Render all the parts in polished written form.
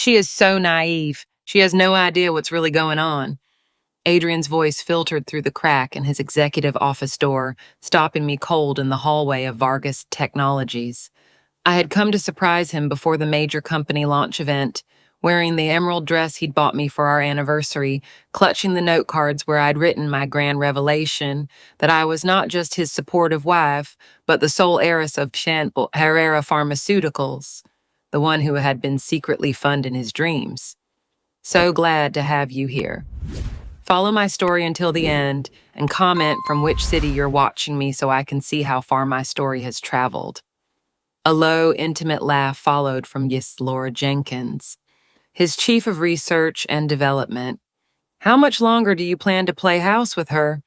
She is so naive. She has no idea what's really going on. Adrian's voice filtered through the crack in his executive office door, stopping me cold in the hallway of Vargas Technologies. I had come to surprise him before the major company launch event, wearing the emerald dress he'd bought me for our anniversary, clutching the note cards where I'd written my grand revelation that I was not just his supportive wife, but the sole heiress of Herrera Pharmaceuticals, the one who had been secretly funding his dreams. So glad to have you here. Follow my story until the end and comment from which city you're watching me so I can see how far my story has traveled. A low, intimate laugh followed from Laura Jenkins, his chief of research and development. How much longer do you plan to play house with her?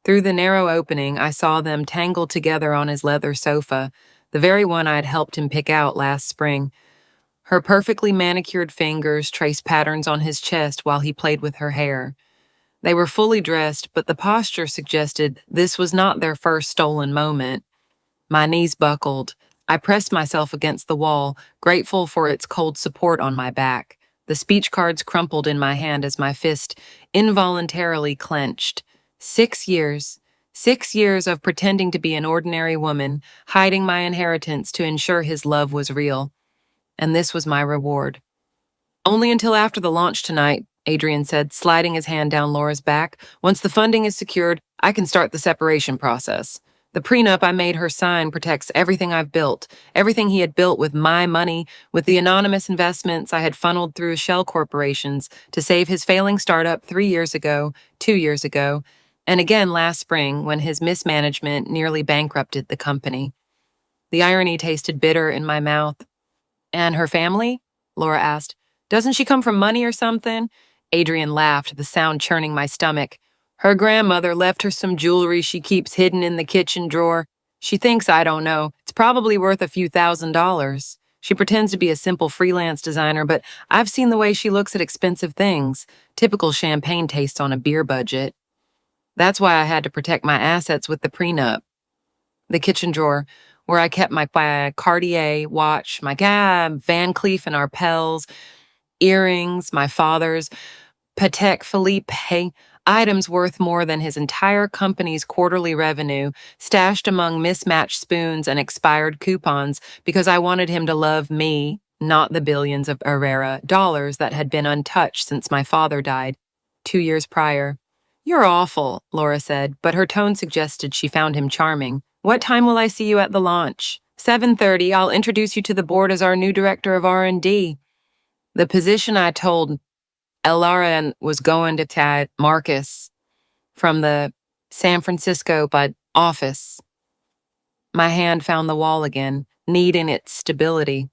Through the narrow opening, I saw them tangled together on his leather sofa, the very one I'd helped him pick out last spring. Her perfectly manicured fingers traced patterns on his chest while he played with her hair. They were fully dressed, but the posture suggested this was not their first stolen moment. My knees buckled. I pressed myself against the wall, grateful for its cold support on my back. The speech cards crumpled in my hand as my fist involuntarily clenched. 6 years. 6 years of pretending to be an ordinary woman, hiding my inheritance to ensure his love was real. And this was my reward. Only until after the launch tonight, Adrian said, sliding his hand down Laura's back. Once the funding is secured, I can start the separation process. The prenup I made her sign protects everything I've built, everything he had built with my money, with the anonymous investments I had funneled through shell corporations to save his failing startup 3 years ago, 2 years ago, and again last spring when his mismanagement nearly bankrupted the company. The irony tasted bitter in my mouth. And her family? Laura asked. Doesn't she come from money or something? Adrian laughed, the sound churning my stomach. Her grandmother left her some jewelry she keeps hidden in the kitchen drawer. She thinks I don't know. It's probably worth a few $1,000s. She pretends to be a simple freelance designer, but I've seen the way she looks at expensive things. Typical champagne taste on a beer budget. That's why I had to protect my assets with the prenup. The kitchen drawer, where I kept my Cartier watch, my Van Cleef and Arpels, earrings, my father's Patek Philippe, items worth more than his entire company's quarterly revenue, stashed among mismatched spoons and expired coupons because I wanted him to love me, not the billions of Herrera dollars that had been untouched since my father died 2 years prior. You're awful, Laura said, but her tone suggested she found him charming. What time will I see you at the launch? 7:30. I'll introduce you to the board as our new director of R&D. The position I told Elara was going to Tad Marcus from the San Francisco office. My hand found the wall again, needing its stability.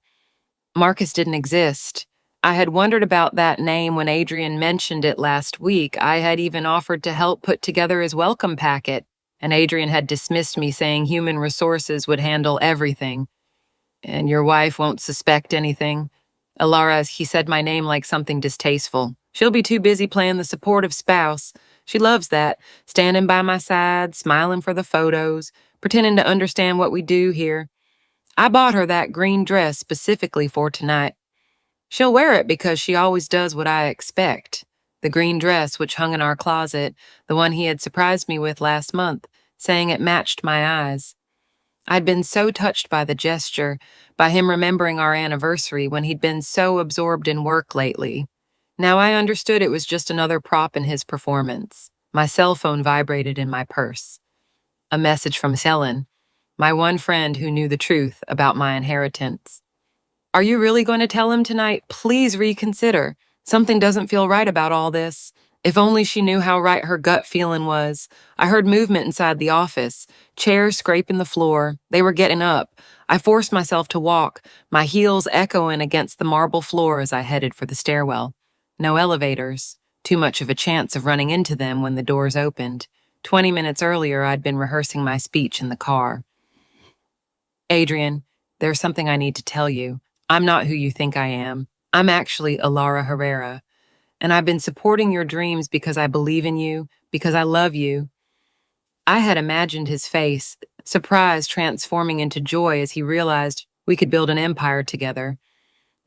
Marcus didn't exist. I had wondered about that name when Adrian mentioned it last week. I had even offered to help put together his welcome packet, and Adrian had dismissed me, saying human resources would handle everything. And your wife won't suspect anything. Elara, he said my name like something distasteful. She'll be too busy playing the supportive spouse. She loves that, standing by my side, smiling for the photos, pretending to understand what we do here. I bought her that green dress specifically for tonight. She'll wear it because she always does what I expect. The green dress which hung in our closet, the one he had surprised me with last month, saying it matched my eyes. I'd been so touched by the gesture, by him remembering our anniversary when he'd been so absorbed in work lately. Now I understood it was just another prop in his performance. My cell phone vibrated in my purse. A message from Helen, my one friend who knew the truth about my inheritance. Are you really going to tell him tonight? Please reconsider. Something doesn't feel right about all this. If only she knew how right her gut feeling was. I heard movement inside the office, chairs scraping the floor. They were getting up. I forced myself to walk, my heels echoing against the marble floor as I headed for the stairwell. No elevators. Too much of a chance of running into them when the doors opened. 20 minutes earlier, I'd been rehearsing my speech in the car. Adrian, there's something I need to tell you. I'm not who you think I am. I'm actually Elara Herrera, and I've been supporting your dreams because I believe in you, because I love you. I had imagined his face, surprise transforming into joy as he realized we could build an empire together.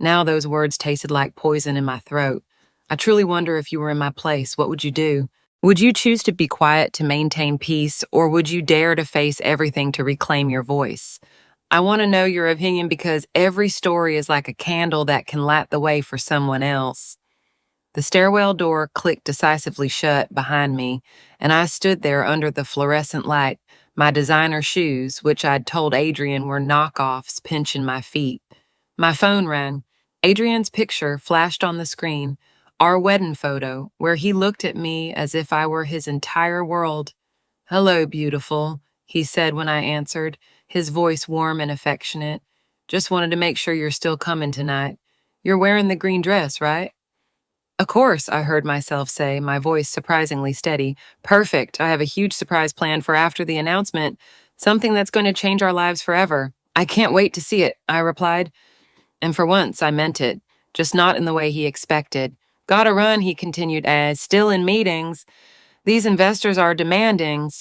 Now those words tasted like poison in my throat. I truly wonder if you were in my place, what would you do? Would you choose to be quiet to maintain peace, or would you dare to face everything to reclaim your voice? I want to know your opinion because every story is like a candle that can light the way for someone else. The stairwell door clicked decisively shut behind me, and I stood there under the fluorescent light, my designer shoes, which I'd told Adrian were knockoffs, pinching my feet. My phone rang. Adrian's picture flashed on the screen, our wedding photo, where he looked at me as if I were his entire world. "Hello, beautiful," he said when I answered, his voice warm and affectionate. "Just wanted to make sure you're still coming tonight. You're wearing the green dress, right?" "Of course," I heard myself say, my voice surprisingly steady. "Perfect. I have a huge surprise planned for after the announcement, something that's going to change our lives forever. I can't wait to see it," I replied. And for once, I meant it, just not in the way he expected. "Gotta run," he continued, as still in meetings. "These investors are demanding,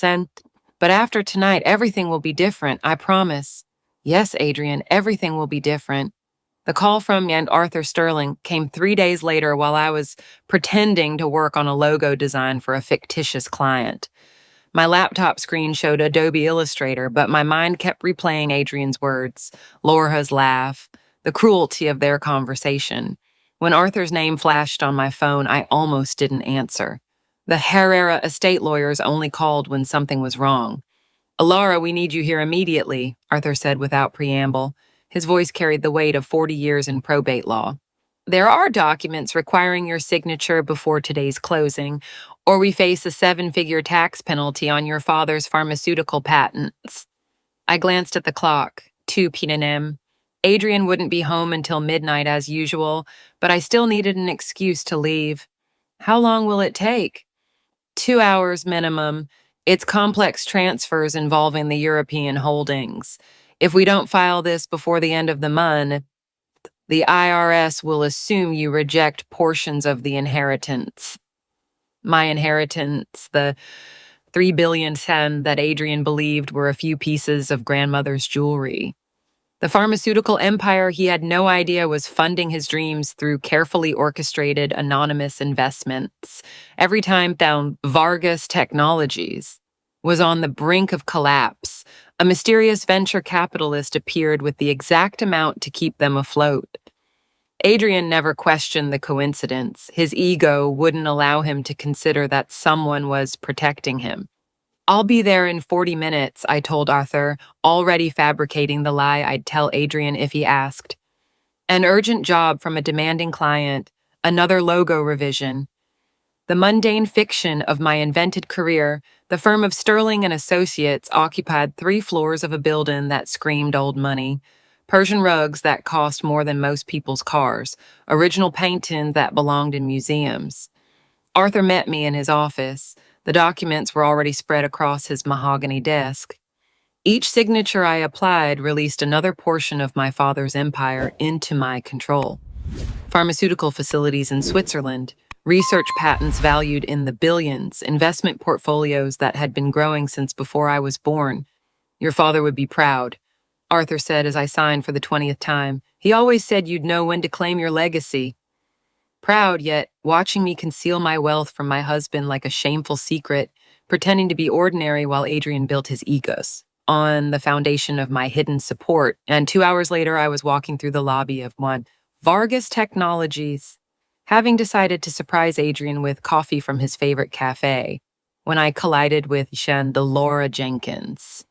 but after tonight, everything will be different, I promise." "Yes, Adrian, everything will be different." The call from and Arthur Sterling came 3 days later while I was pretending to work on a logo design for a fictitious client. My laptop screen showed Adobe Illustrator, but my mind kept replaying Adrian's words, Laura's laugh, the cruelty of their conversation. When Arthur's name flashed on my phone, I almost didn't answer. The Herrera estate lawyers only called when something was wrong. "Alara, we need you here immediately," Arthur said without preamble. His voice carried the weight of 40 years in probate law. "There are documents requiring your signature before today's closing, or we face a 7-figure tax penalty on your father's pharmaceutical patents." I glanced at the clock, 2 p.m. Adrian wouldn't be home until midnight as usual, but I still needed an excuse to leave. "How long will it take?" 2 hours minimum. It's complex transfers involving the European holdings. If we don't file this before the end of the month, the IRS will assume you reject portions of the inheritance. My inheritance, the 3 billion that Adrian believed were a few pieces of grandmother's jewelry. The pharmaceutical empire he had no idea was funding his dreams through carefully orchestrated anonymous investments. Every time down Vargas Technologies was on the brink of collapse, a mysterious venture capitalist appeared with the exact amount to keep them afloat. Adrian never questioned the coincidence. His ego wouldn't allow him to consider that someone was protecting him. "I'll be there in 40 minutes, I told Arthur, already fabricating the lie I'd tell Adrian if he asked. An urgent job from a demanding client, another logo revision. The mundane fiction of my invented career, the firm of Sterling and Associates occupied 3 floors of a building that screamed old money. Persian rugs that cost more than most people's cars, original painting that belonged in museums. Arthur met me in his office. The documents were already spread across his mahogany desk. Each signature I applied released another portion of my father's empire into my control. Pharmaceutical facilities in Switzerland, research patents valued in the billions, investment portfolios that had been growing since before I was born. "Your father would be proud," Arthur said as I signed for the 20th time. "He always said you'd know when to claim your legacy." Proud, yet watching me conceal my wealth from my husband like a shameful secret, pretending to be ordinary while Adrian built his egos on the foundation of my hidden support. And 2 hours later, I was walking through the lobby of one Vargas Technologies, having decided to surprise Adrian with coffee from his favorite cafe, when I collided with Laura Jenkins.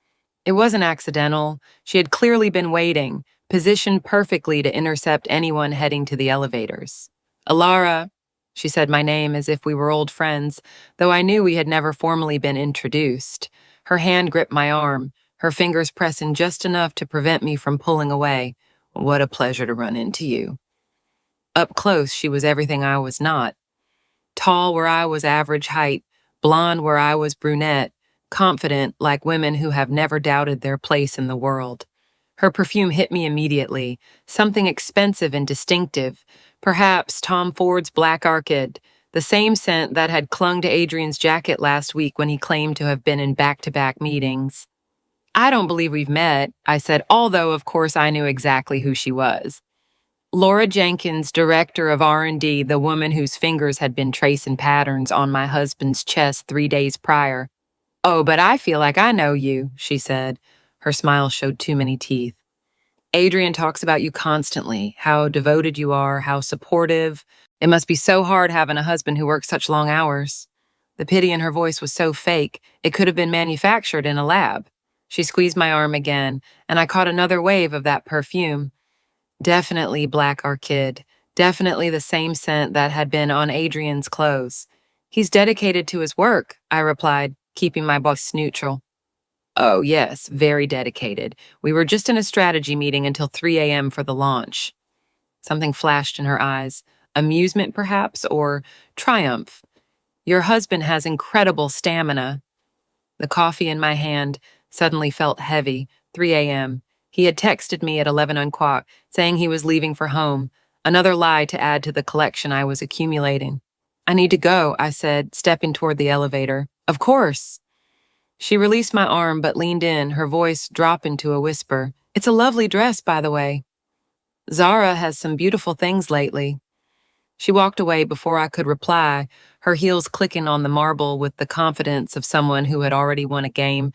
It wasn't accidental. She had clearly been waiting, positioned perfectly to intercept anyone heading to the elevators. "Alara," she said my name as if we were old friends, though I knew we had never formally been introduced. Her hand gripped my arm, her fingers pressing just enough to prevent me from pulling away. "What a pleasure to run into you." Up close, she was everything I was not. Tall where I was average height, blonde where I was brunette, confident like women who have never doubted their place in the world. Her perfume hit me immediately, something expensive and distinctive, perhaps Tom Ford's Black Orchid, the same scent that had clung to Adrian's jacket last week when he claimed to have been in back-to-back meetings. "I don't believe we've met," I said, although of course I knew exactly who she was. Laura Jenkins, director of R&D, the woman whose fingers had been tracing patterns on my husband's chest 3 days prior. Oh, but I feel like I know you, she said. Her smile showed too many teeth. Adrian talks about you constantly, how devoted you are, how supportive. It must be so hard having a husband who works such long hours. The pity in her voice was so fake, it could have been manufactured in a lab. She squeezed my arm again, and I caught another wave of that perfume. Definitely Black Orchid. Definitely the same scent that had been on Adrian's clothes. He's dedicated to his work, I replied, keeping my voice neutral. Oh, yes, very dedicated. We were just in a strategy meeting until 3 a.m. for the launch. Something flashed in her eyes. Amusement, perhaps, or triumph. Your husband has incredible stamina. The coffee in my hand suddenly felt heavy. 3 a.m. He had texted me at 11 o'clock, saying he was leaving for home. Another lie to add to the collection I was accumulating. I need to go, I said, stepping toward the elevator. Of course. She released my arm but leaned in, her voice dropping to a whisper. It's a lovely dress, by the way. Zara has some beautiful things lately. She walked away before I could reply, her heels clicking on the marble with the confidence of someone who had already won a game.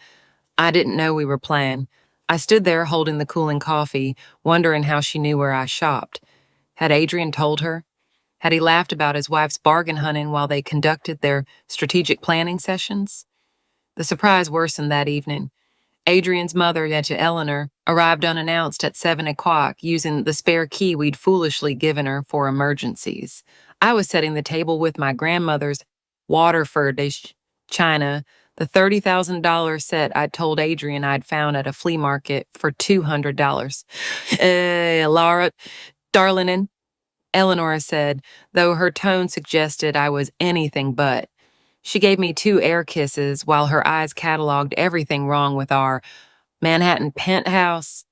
I didn't know we were playing. I stood there holding the cooling coffee, wondering how she knew where I shopped. Had Adrian told her? Had he laughed about his wife's bargain hunting while they conducted their strategic planning sessions? The surprise worsened that evening. Adrian's mother, Eleanor, arrived unannounced at 7 o'clock using the spare key we'd foolishly given her for emergencies. I was setting the table with my grandmother's Waterford china, the $30,000 set I'd told Adrian I'd found at a flea market for $200. Laura, darlinin', Eleanor said, though her tone suggested I was anything but. She gave me 2 air kisses while her eyes cataloged everything wrong with our Manhattan penthouse.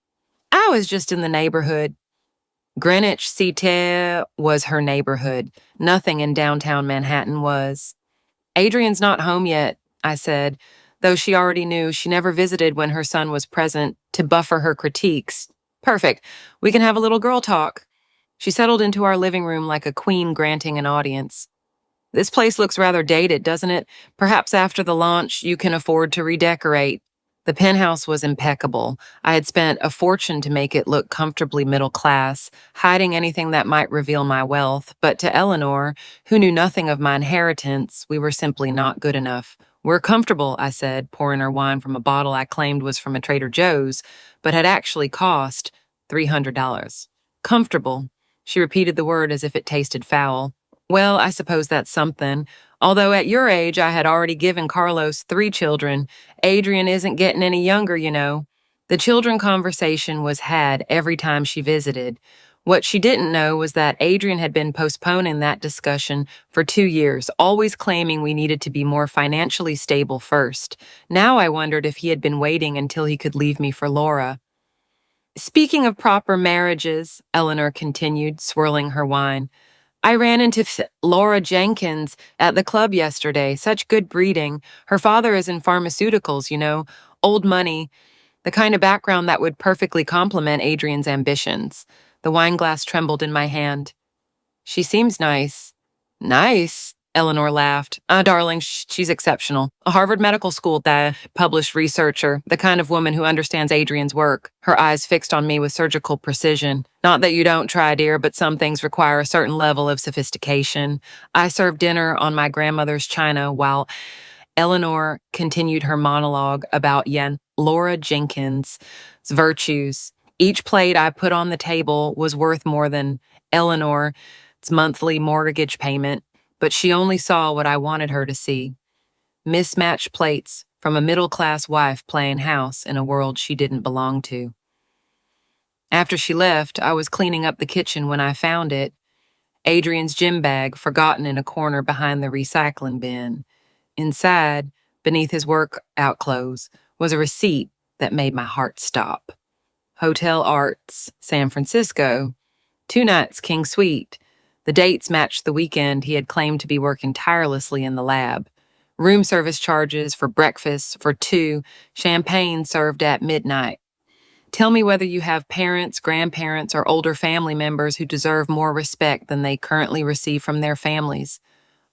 I was just in the neighborhood. Greenwich City was her neighborhood. Nothing in downtown Manhattan was. Adrian's not home yet, I said, though she already knew she never visited when her son was present to buffer her critiques. Perfect. We can have a little girl talk. She settled into our living room like a queen granting an audience. This place looks rather dated, doesn't it? Perhaps after the launch, you can afford to redecorate. The penthouse was impeccable. I had spent a fortune to make it look comfortably middle class, hiding anything that might reveal my wealth, but to Eleanor, who knew nothing of my inheritance, we were simply not good enough. We're comfortable, I said, pouring her wine from a bottle I claimed was from a Trader Joe's, but had actually cost $300. Comfortable. She repeated the word as if it tasted foul. Well, I suppose that's something. Although at your age, I had already given Carlos 3 children. Adrian isn't getting any younger, you know. The children conversation was had every time she visited. What she didn't know was that Adrian had been postponing that discussion for 2 years, always claiming we needed to be more financially stable first. Now I wondered if he had been waiting until he could leave me for Laura. Speaking of proper marriages, Eleanor continued, swirling her wine, I ran into Laura Jenkins at the club yesterday. Such good breeding. Her father is in pharmaceuticals, you know, old money, the kind of background that would perfectly complement Adrian's ambitions. The wine glass trembled in my hand. She seems nice. Nice? Eleanor laughed. Darling, she's exceptional. A Harvard Medical School published researcher, the kind of woman who understands Adrian's work, her eyes fixed on me with surgical precision. Not that you don't try, dear, but some things require a certain level of sophistication. I served dinner on my grandmother's china while Eleanor continued her monologue about Laura Jenkins' virtues. Each plate I put on the table was worth more than Eleanor's monthly mortgage payment, but she only saw what I wanted her to see. Mismatched plates from a middle-class wife playing house in a world she didn't belong to. After she left, I was cleaning up the kitchen when I found it. Adrian's gym bag forgotten in a corner behind the recycling bin. Inside, beneath his workout clothes, was a receipt that made my heart stop. Hotel Arts, San Francisco. 2 nights, King Suite. The dates matched the weekend he had claimed to be working tirelessly in the lab. Room service charges for breakfast for 2, champagne served at midnight. Tell me whether you have parents, grandparents, or older family members who deserve more respect than they currently receive from their families.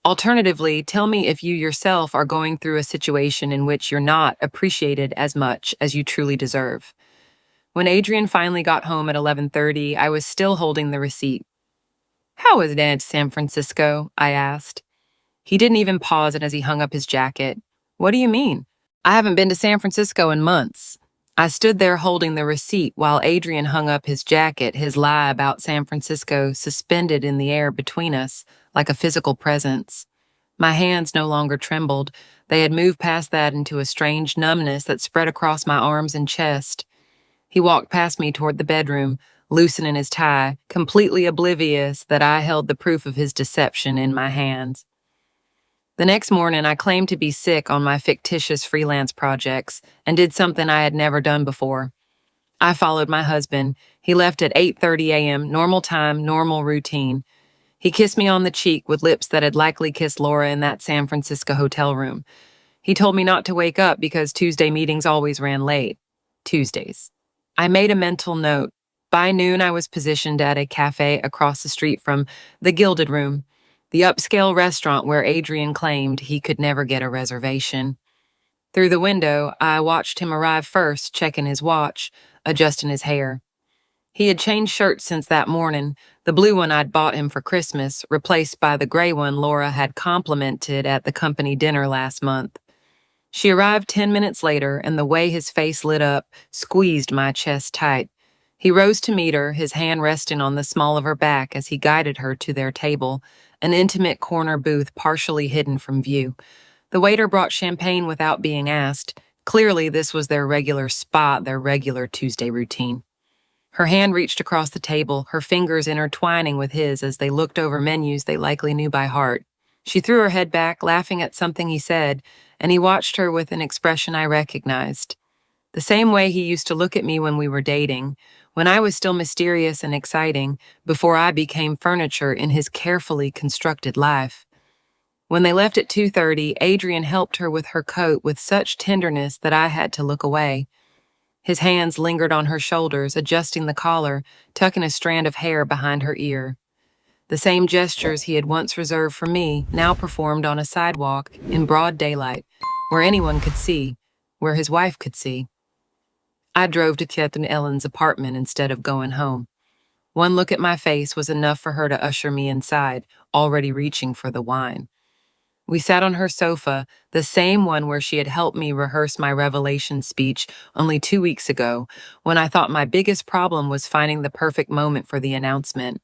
Alternatively, tell me if you yourself are going through a situation in which you're not appreciated as much as you truly deserve. When Adrian finally got home at 11:30, I was still holding the receipt. "How was it in San Francisco?" I asked. He didn't even pause it as he hung up his jacket. "What do you mean? I haven't been to San Francisco in months." I stood there holding the receipt while Adrian hung up his jacket, his lie about San Francisco suspended in the air between us, like a physical presence. My hands no longer trembled. They had moved past that into a strange numbness that spread across my arms and chest. He walked past me toward the bedroom, loosening his tie, completely oblivious that I held the proof of his deception in my hands. The next morning, I claimed to be sick on my fictitious freelance projects and did something I had never done before. I followed my husband. He left at 8:30 a.m., normal time, normal routine. He kissed me on the cheek with lips that had likely kissed Laura in that San Francisco hotel room. He told me not to wake up because Tuesday meetings always ran late. Tuesdays. I made a mental note. By noon, I was positioned at a cafe across the street from the Gilded Room, the upscale restaurant where Adrian claimed he could never get a reservation. Through the window, I watched him arrive first, checking his watch, adjusting his hair. He had changed shirts since that morning, the blue one I'd bought him for Christmas, replaced by the gray one Laura had complimented at the company dinner last month. She arrived 10 minutes later, and the way his face lit up squeezed my chest tight. He rose to meet her, his hand resting on the small of her back as he guided her to their table, an intimate corner booth partially hidden from view. The waiter brought champagne without being asked. Clearly, this was their regular spot, their regular Tuesday routine. Her hand reached across the table, her fingers intertwining with his as they looked over menus they likely knew by heart. She threw her head back, laughing at something he said, and he watched her with an expression I recognized. The same way he used to look at me when we were dating, when I was still mysterious and exciting, before I became furniture in his carefully constructed life. When they left at 2:30, Adrian helped her with her coat with such tenderness that I had to look away. His hands lingered on her shoulders, adjusting the collar, tucking a strand of hair behind her ear. The same gestures he had once reserved for me now performed on a sidewalk in broad daylight, where anyone could see, where his wife could see. I drove to Catherine Ellen's apartment instead of going home. One look at my face was enough for her to usher me inside, already reaching for the wine. We sat on her sofa, the same one where she had helped me rehearse my revelation speech only 2 weeks ago, when I thought my biggest problem was finding the perfect moment for the announcement.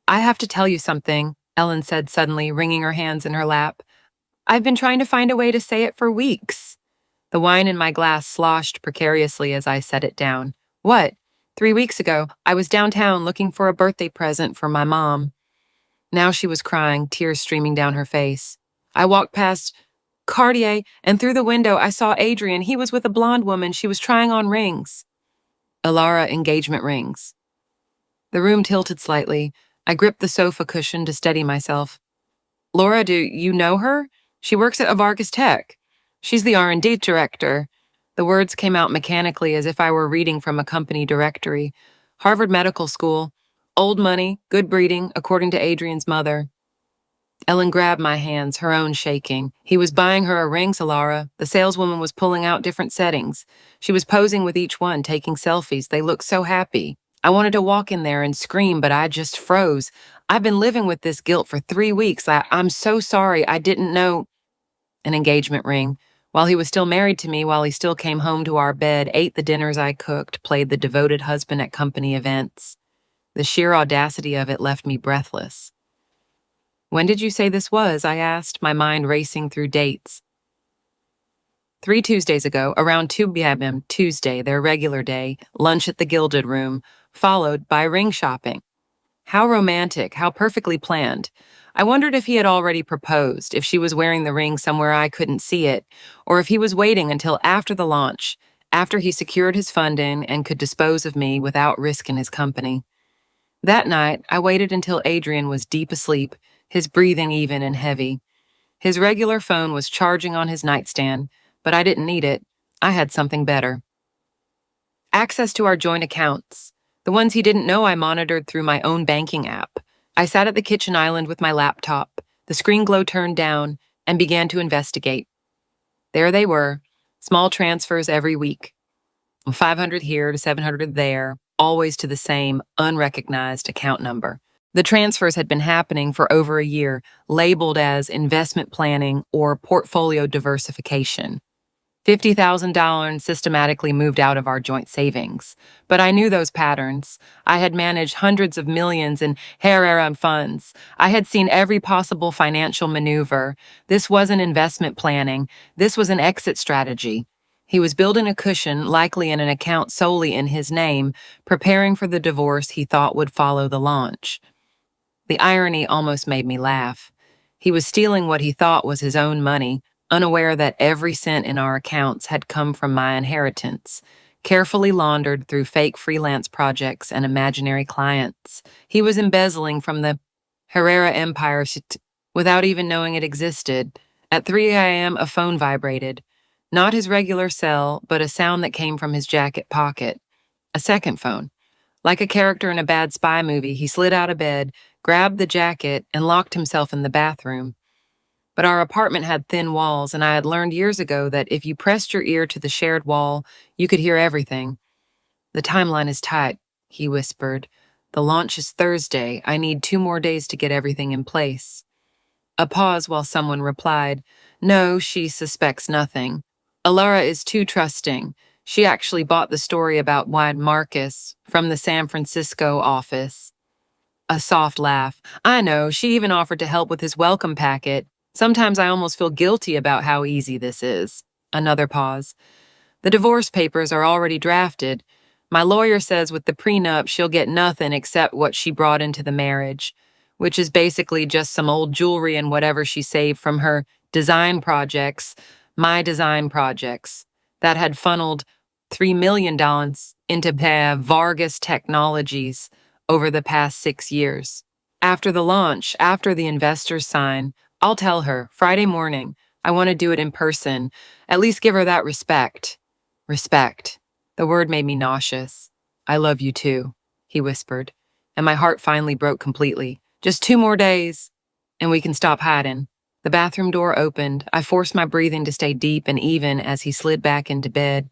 "I have to tell you something," Ellen said suddenly, wringing her hands in her lap. "I've been trying to find a way to say it for weeks." The wine in my glass sloshed precariously as I set it down. "What?" "3 weeks ago, I was downtown looking for a birthday present for my mom." Now she was crying, tears streaming down her face. "I walked past Cartier, and through the window I saw Adrian. He was with a blonde woman. She was trying on rings." Alara engagement rings. The room tilted slightly. I gripped the sofa cushion to steady myself. "Laura, do you know her? She works at Vargas Tech. She's the R&D director." The words came out mechanically as if I were reading from a company directory. "Harvard Medical School. Old money, good breeding, according to Adrian's mother." Ellen grabbed my hands, her own shaking. "He was buying her a ring, Alara. The saleswoman was pulling out different settings. She was posing with each one, taking selfies. They looked so happy. I wanted to walk in there and scream, but I just froze. I've been living with this guilt for 3 weeks. I'm so sorry. I didn't know." An engagement ring. While he was still married to me, while he still came home to our bed, ate the dinners I cooked, played the devoted husband at company events. The sheer audacity of it left me breathless. "When did you say this was?" I asked, my mind racing through dates. 3 Tuesdays ago, around 2 p.m. Tuesday, their regular day, lunch at the Gilded Room, followed by ring shopping. How romantic, how perfectly planned. I wondered if he had already proposed, if she was wearing the ring somewhere I couldn't see it, or if he was waiting until after the launch, after he secured his funding and could dispose of me without risking his company. That night, I waited until Adrian was deep asleep, his breathing even and heavy. His regular phone was charging on his nightstand, but I didn't need it. I had something better. Access to our joint accounts, the ones he didn't know I monitored through my own banking app. I sat at the kitchen island with my laptop, the screen glow turned down, and began to investigate. There they were, small transfers every week. 500 here to 700 there, always to the same unrecognized account number. The transfers had been happening for over a year, labeled as investment planning or portfolio diversification. $50,000 systematically moved out of our joint savings. But I knew those patterns. I had managed hundreds of millions in Herrera funds. I had seen every possible financial maneuver. This wasn't investment planning. This was an exit strategy. He was building a cushion, likely in an account solely in his name, preparing for the divorce he thought would follow the launch. The irony almost made me laugh. He was stealing what he thought was his own money, unaware that every cent in our accounts had come from my inheritance, carefully laundered through fake freelance projects and imaginary clients. He was embezzling from the Herrera empire without even knowing it existed. At 3 a.m., a phone vibrated. Not his regular cell, but a sound that came from his jacket pocket. A second phone. Like a character in a bad spy movie, he slid out of bed, grabbed the jacket, and locked himself in the bathroom. But our apartment had thin walls, and I had learned years ago that if you pressed your ear to the shared wall, you could hear everything. "The timeline is tight," he whispered. "The launch is Thursday. I need 2 more days to get everything in place." A pause while someone replied, "No, she suspects nothing. Alara is too trusting. She actually bought the story about Wide Marcus from the San Francisco office." A soft laugh. "I know, she even offered to help with his welcome packet. Sometimes I almost feel guilty about how easy this is." Another pause. "The divorce papers are already drafted. My lawyer says with the prenup she'll get nothing except what she brought into the marriage, which is basically just some old jewelry and whatever she saved from her design projects, my design projects, that had funneled $3 million into Vargas Technologies over the past 6 years. After the launch, after the investors sign, I'll tell her, Friday morning. I want to do it in person. At least give her that respect." Respect. The word made me nauseous. "I love you too," he whispered, and my heart finally broke completely. "Just 2 more days, and we can stop hiding." The bathroom door opened. I forced my breathing to stay deep and even as he slid back into bed.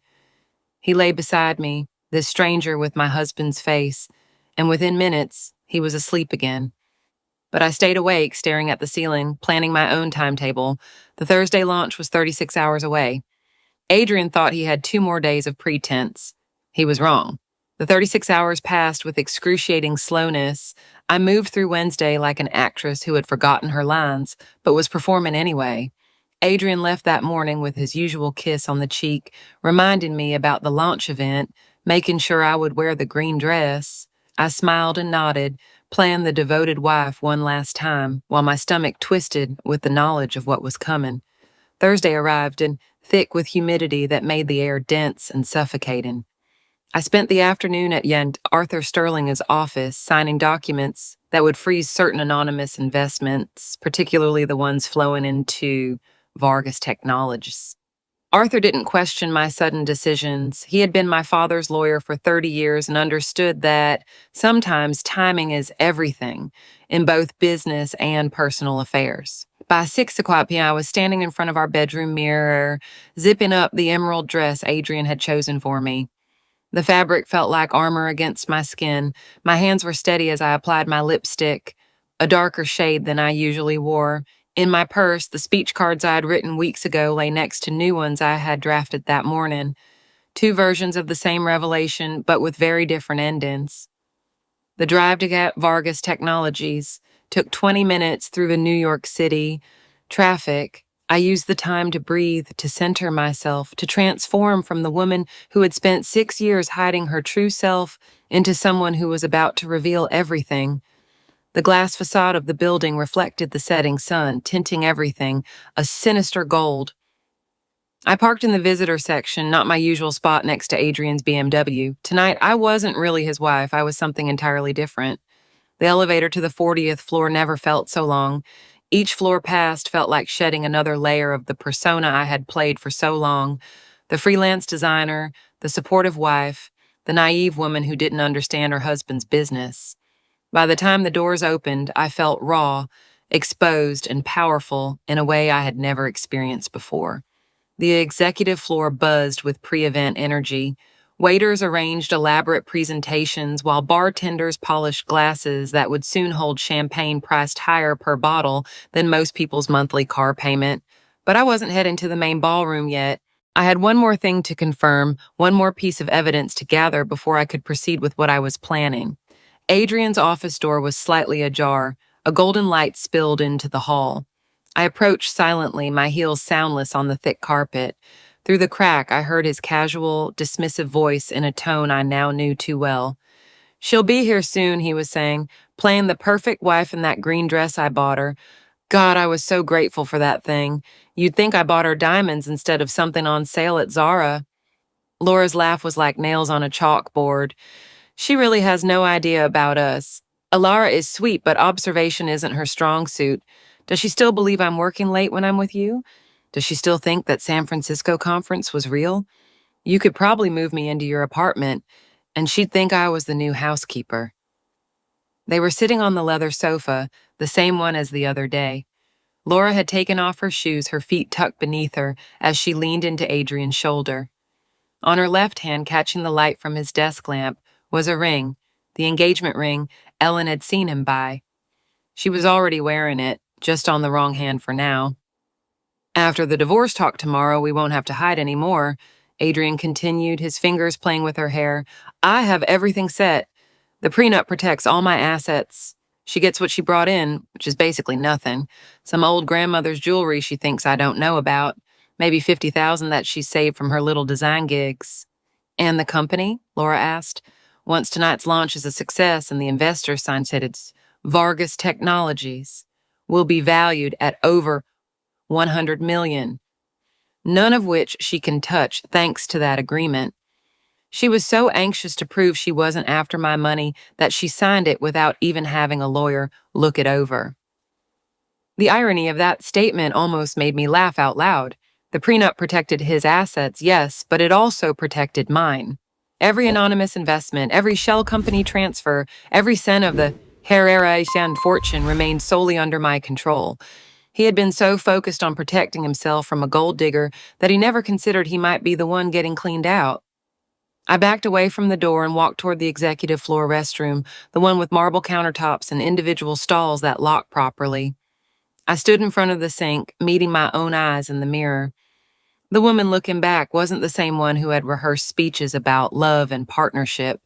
He lay beside me, this stranger with my husband's face, and within minutes, he was asleep again. But I stayed awake, staring at the ceiling, planning my own timetable. The Thursday launch was 36 hours away. Adrian thought he had 2 more days of pretense. He was wrong. The 36 hours passed with excruciating slowness. I moved through Wednesday like an actress who had forgotten her lines, but was performing anyway. Adrian left that morning with his usual kiss on the cheek, reminding me about the launch event, making sure I would wear the green dress. I smiled and nodded, playing the devoted wife one last time, while my stomach twisted with the knowledge of what was coming. Thursday arrived, and thick with humidity that made the air dense and suffocating. I spent the afternoon at Arthur Sterling's office signing documents that would freeze certain anonymous investments, particularly the ones flowing into Vargas Technologies. Arthur didn't question my sudden decisions. He had been my father's lawyer for 30 years and understood that sometimes timing is everything in both business and personal affairs. By 6 o'clock p.m., I was standing in front of our bedroom mirror, zipping up the emerald dress Adrian had chosen for me. The fabric felt like armor against my skin. My hands were steady as I applied my lipstick, a darker shade than I usually wore. In my purse, the speech cards I had written weeks ago lay next to new ones I had drafted that morning. 2 versions of the same revelation, but with very different endings. The drive to get Vargas Technologies took 20 minutes through the New York City traffic. I used the time to breathe, to center myself, to transform from the woman who had spent 6 years hiding her true self into someone who was about to reveal everything. The glass facade of the building reflected the setting sun, tinting everything, a sinister gold. I parked in the visitor section, not my usual spot next to Adrian's BMW. Tonight, I wasn't really his wife. I was something entirely different. The elevator to the 40th floor never felt so long. Each floor passed felt like shedding another layer of the persona I had played for so long. The freelance designer, the supportive wife, the naive woman who didn't understand her husband's business. By the time the doors opened, I felt raw, exposed, and powerful in a way I had never experienced before. The executive floor buzzed with pre-event energy. Waiters arranged elaborate presentations while bartenders polished glasses that would soon hold champagne priced higher per bottle than most people's monthly car payment. But I wasn't heading to the main ballroom yet. I had one more thing to confirm, one more piece of evidence to gather before I could proceed with what I was planning. Adrian's office door was slightly ajar. A golden light spilled into the hall. I approached silently, my heels soundless on the thick carpet. Through the crack, I heard his casual, dismissive voice in a tone I now knew too well. "She'll be here soon," he was saying, "playing the perfect wife in that green dress I bought her. God, I was so grateful for that thing. You'd think I bought her diamonds instead of something on sale at Zara." Laura's laugh was like nails on a chalkboard. "She really has no idea about us. Alara is sweet, but observation isn't her strong suit. Does she still believe I'm working late when I'm with you? Does she still think that San Francisco conference was real? You could probably move me into your apartment, and she'd think I was the new housekeeper." They were sitting on the leather sofa, the same one as the other day. Laura had taken off her shoes, her feet tucked beneath her, as she leaned into Adrian's shoulder. On her left hand, catching the light from his desk lamp, was a ring, the engagement ring Ellen had seen him buy. She was already wearing it, just on the wrong hand for now. "After the divorce talk tomorrow, we won't have to hide anymore," Adrian continued, his fingers playing with her hair. "I have everything set. The prenup protects all my assets. She gets what she brought in, which is basically nothing. Some old grandmother's jewelry she thinks I don't know about. Maybe 50,000 that she saved from her little design gigs." "And the company?" Laura asked. "Once tonight's launch is a success and the investors sign said it's Vargas Technologies, will be valued at over 100 million, none of which she can touch thanks to that agreement. She was so anxious to prove she wasn't after my money that she signed it without even having a lawyer look it over." The irony of that statement almost made me laugh out loud. The prenup protected his assets, yes, but it also protected mine. Every anonymous investment, every shell company transfer, every cent of the Herrera fortune remained solely under my control. He had been so focused on protecting himself from a gold digger that he never considered he might be the one getting cleaned out. I backed away from the door and walked toward the executive floor restroom, the one with marble countertops and individual stalls that locked properly. I stood in front of the sink, meeting my own eyes in the mirror. The woman looking back wasn't the same one who had rehearsed speeches about love and partnership.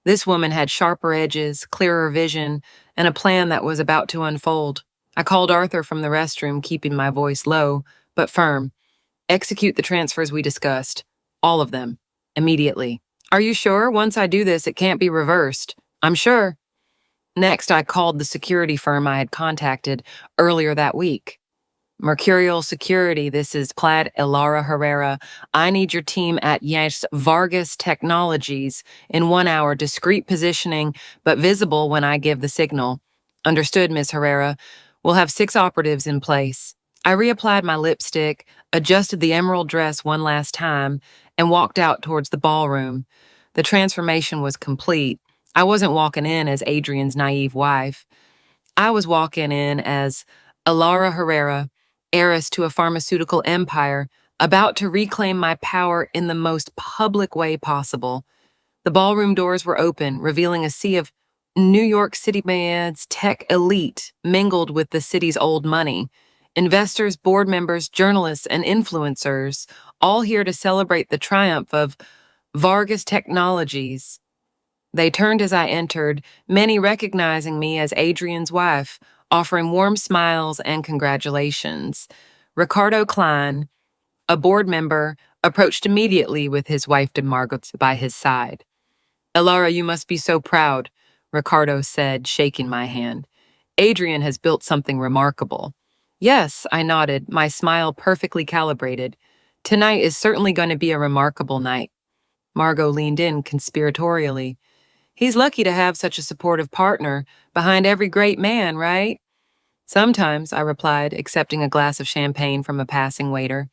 This woman had sharper edges, clearer vision, and a plan that was about to unfold. I called Arthur from the restroom, keeping my voice low, but firm. "Execute the transfers we discussed. All of them. Immediately." "Are you sure? Once I do this, it can't be reversed." "I'm sure." Next, I called the security firm I had contacted earlier that week. "Mercurial Security, this is Plaid Elara Herrera. I need your team at Vargas Technologies in 1 hour, discreet positioning, but visible when I give the signal." "Understood, Miss Herrera. We'll have 6 operatives in place." I reapplied my lipstick, adjusted the emerald dress one last time, and walked out towards the ballroom. The transformation was complete. I wasn't walking in as Adrian's naive wife. I was walking in as Alara Herrera, heiress to a pharmaceutical empire, about to reclaim my power in the most public way possible. The ballroom doors were open, revealing a sea of New York City man's tech elite mingled with the city's old money. Investors, board members, journalists, and influencers, all here to celebrate the triumph of Vargas Technologies. They turned as I entered, many recognizing me as Adrian's wife, offering warm smiles and congratulations. Ricardo Klein, a board member, approached immediately with his wife Margot by his side. "Elara, you must be so proud," Ricardo said, shaking my hand. "Adrian has built something remarkable." "Yes," I nodded, my smile perfectly calibrated. "Tonight is certainly going to be a remarkable night." Margot leaned in conspiratorially. "He's lucky to have such a supportive partner behind every great man, right?" "Sometimes," I replied, accepting a glass of champagne from a passing waiter.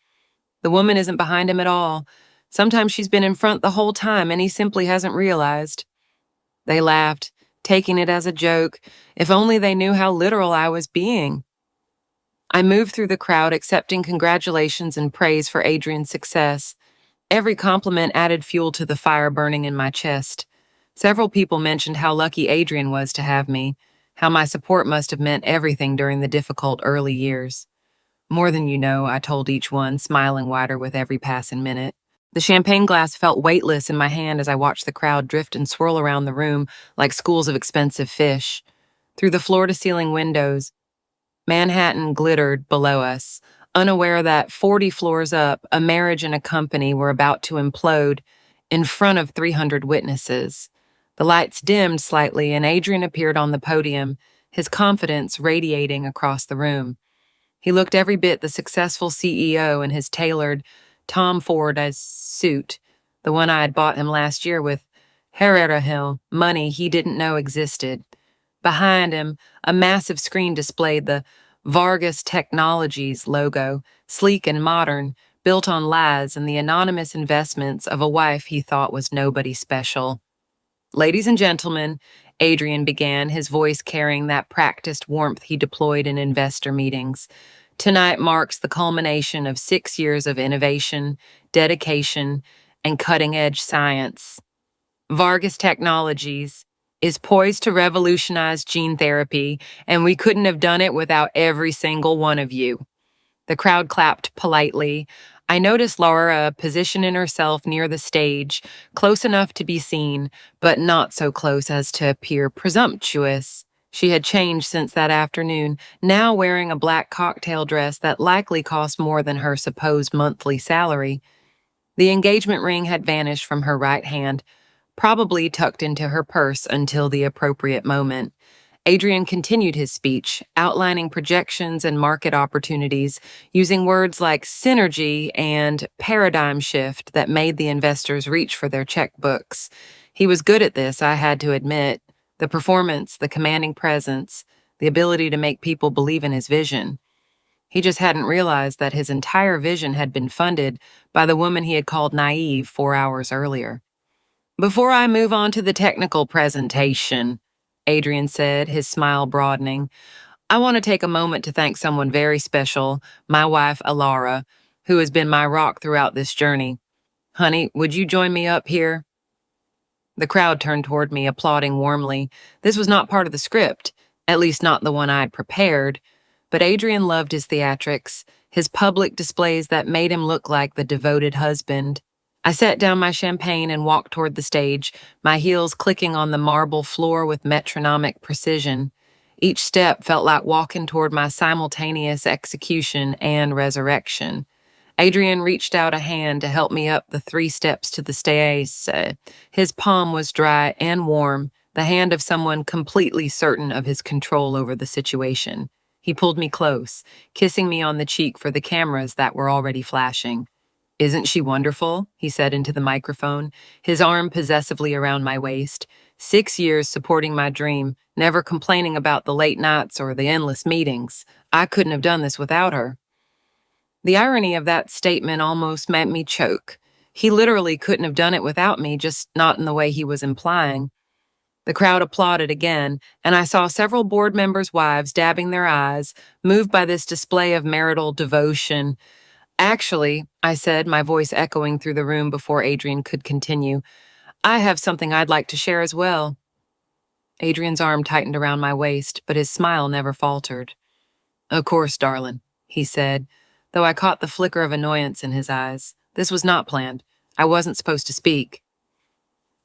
"The woman isn't behind him at all. Sometimes she's been in front the whole time and he simply hasn't realized. They laughed, taking it as a joke. If only they knew how literal I was being. I moved through the crowd, accepting congratulations and praise for Adrian's success. Every compliment added fuel to the fire burning in my chest. Several people mentioned how lucky Adrian was to have me, how my support must have meant everything during the difficult early years. More than you know, I told each one, smiling wider with every passing minute. The champagne glass felt weightless in my hand as I watched the crowd drift and swirl around the room like schools of expensive fish. Through the floor-to-ceiling windows, Manhattan glittered below us, unaware that 40 floors up, a marriage and a company were about to implode in front of 300 witnesses. The lights dimmed slightly and Adrian appeared on the podium, his confidence radiating across the room. He looked every bit the successful CEO in his tailored Tom Ford suit, the one I had bought him last year with Herrera Hill money he didn't know existed. Behind him, a massive screen displayed the Vargas Technologies logo, sleek and modern, built on lies and the anonymous investments of a wife he thought was nobody special. Ladies and gentlemen, Adrian began, his voice carrying that practiced warmth he deployed in investor meetings. Tonight marks the culmination of 6 years of innovation, dedication, and cutting-edge science. Vargas Technologies is poised to revolutionize gene therapy, and we couldn't have done it without every single one of you. The crowd clapped politely. I noticed Laura positioning herself near the stage, close enough to be seen, but not so close as to appear presumptuous. She had changed since that afternoon, now wearing a black cocktail dress that likely cost more than her supposed monthly salary. The engagement ring had vanished from her right hand, probably tucked into her purse until the appropriate moment. Adrian continued his speech, outlining projections and market opportunities, using words like synergy and paradigm shift that made the investors reach for their checkbooks. He was good at this, I had to admit. The performance, the commanding presence, the ability to make people believe in his vision. He just hadn't realized that his entire vision had been funded by the woman he had called naive 4 hours earlier. Before I move on to the technical presentation, Adrian said, his smile broadening, I want to take a moment to thank someone very special, my wife, Alara, who has been my rock throughout this journey. Honey, would you join me up here? The crowd turned toward me, applauding warmly. This was not part of the script, at least not the one I had prepared. But Adrian loved his theatrics, his public displays that made him look like the devoted husband. I set down my champagne and walked toward the stage, my heels clicking on the marble floor with metronomic precision. Each step felt like walking toward my simultaneous execution and resurrection. Adrian reached out a hand to help me up the 3 steps to the stage. His palm was dry and warm, the hand of someone completely certain of his control over the situation. He pulled me close, kissing me on the cheek for the cameras that were already flashing. Isn't she wonderful? He said into the microphone, his arm possessively around my waist. 6 years supporting my dream, never complaining about the late nights or the endless meetings. I couldn't have done this without her. The irony of that statement almost made me choke. He literally couldn't have done it without me, just not in the way he was implying. The crowd applauded again, and I saw several board members' wives dabbing their eyes, moved by this display of marital devotion. Actually, I said, my voice echoing through the room before Adrian could continue, I have something I'd like to share as well. Adrian's arm tightened around my waist, but his smile never faltered. Of course, darling, he said, though I caught the flicker of annoyance in his eyes. This was not planned. I wasn't supposed to speak.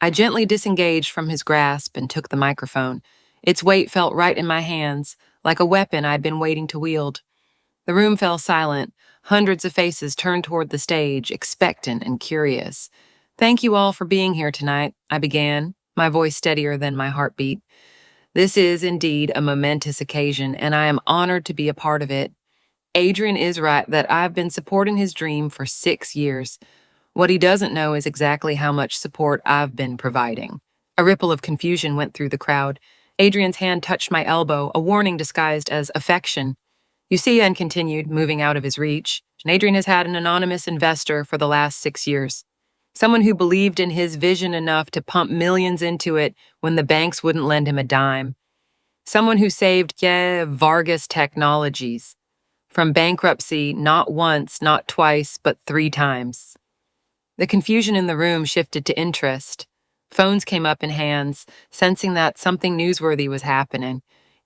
I gently disengaged from his grasp and took the microphone. Its weight felt right in my hands, like a weapon I'd been waiting to wield. The room fell silent. Hundreds of faces turned toward the stage, expectant and curious. Thank you all for being here tonight, I began, my voice steadier than my heartbeat. This is indeed a momentous occasion, and I am honored to be a part of it. Adrian is right that I've been supporting his dream for 6 years. What he doesn't know is exactly how much support I've been providing. A ripple of confusion went through the crowd. Adrian's hand touched my elbow, a warning disguised as affection. You see, Anne continued, moving out of his reach, Adrian has had an anonymous investor for the last 6 years. Someone who believed in his vision enough to pump millions into it when the banks wouldn't lend him a dime. Someone who saved, Vargas Technologies from bankruptcy not once, not twice, but 3 times. The confusion in the room shifted to interest. Phones came up in hands, sensing that something newsworthy was happening.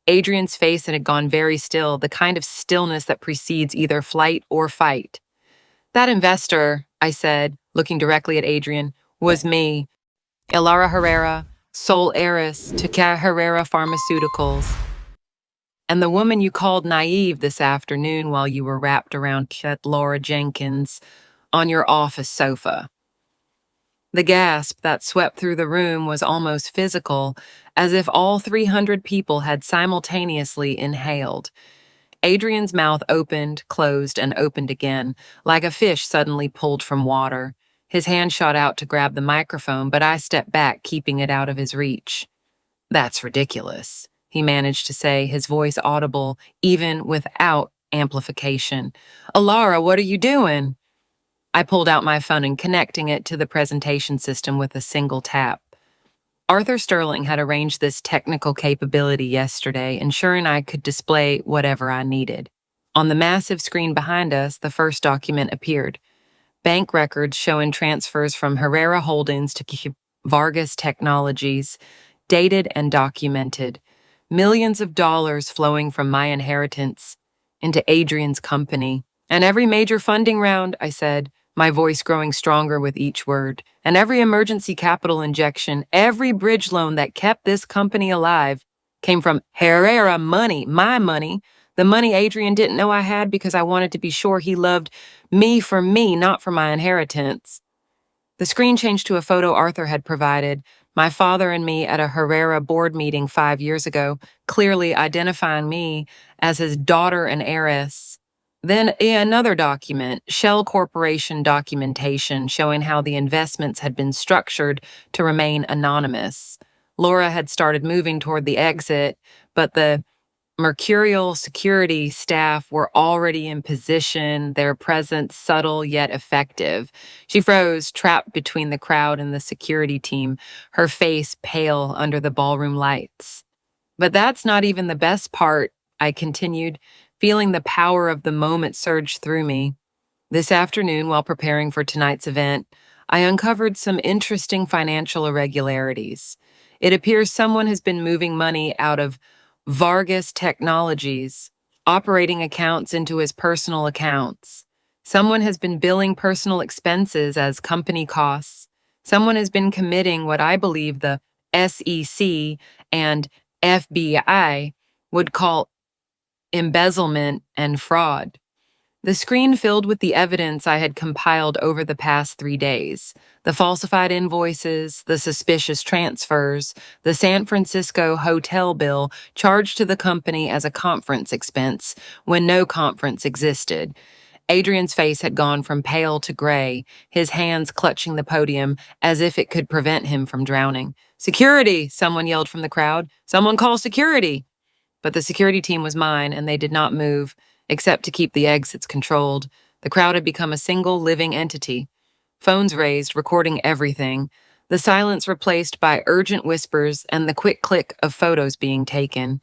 Adrian's face had gone very still, the kind of stillness that precedes either flight or fight. That investor, I said, looking directly at Adrian, was me, Ilara Herrera, sole heiress to Herrera Pharmaceuticals. And the woman you called naive this afternoon while you were wrapped around Laura Jenkins on your office sofa. The gasp that swept through the room was almost physical, as if all 300 people had simultaneously inhaled. Adrian's mouth opened, closed, and opened again, like a fish suddenly pulled from water. His hand shot out to grab the microphone, but I stepped back, keeping it out of his reach. "That's ridiculous," he managed to say, his voice audible even without amplification. "Alara, what are you doing?" I pulled out my phone and connecting it to the presentation system with a single tap. Arthur Sterling had arranged this technical capability yesterday, ensuring I could display whatever I needed. On the massive screen behind us, the first document appeared. Bank records showing transfers from Herrera Holdings to Vargas Technologies, dated and documented. Millions of dollars flowing from my inheritance into Adrian's company. And every major funding round, I said, my voice growing stronger with each word, and every emergency capital injection, every bridge loan that kept this company alive came from Herrera money, my money, the money Adrian didn't know I had because I wanted to be sure he loved me, not for my inheritance. The screen changed to a photo Arthur had provided, my father and me at a Herrera board meeting 5 years ago, clearly identifying me as his daughter and heiress. Then another document, Shell Corporation documentation, showing how the investments had been structured to remain anonymous. Laura had started moving toward the exit, but the Mercurial security staff were already in position, their presence subtle yet effective. She froze, trapped between the crowd and the security team, her face pale under the ballroom lights. "But that's not even the best part," I continued, feeling the power of the moment surge through me. "This afternoon, while preparing for tonight's event, I uncovered some interesting financial irregularities. It appears someone has been moving money out of Vargas Technologies, operating accounts into his personal accounts. Someone has been billing personal expenses as company costs. Someone has been committing what I believe the SEC and FBI would call embezzlement and fraud." The screen filled with the evidence I had compiled over the past 3 days. The falsified invoices, the suspicious transfers, the San Francisco hotel bill charged to the company as a conference expense when no conference existed. Adrian's face had gone from pale to gray, his hands clutching the podium as if it could prevent him from drowning. "Security!" someone yelled from the crowd. "Someone call security!" But the security team was mine, and they did not move, except to keep the exits controlled. The crowd had become a single living entity. Phones raised, recording everything. The silence replaced by urgent whispers and the quick click of photos being taken.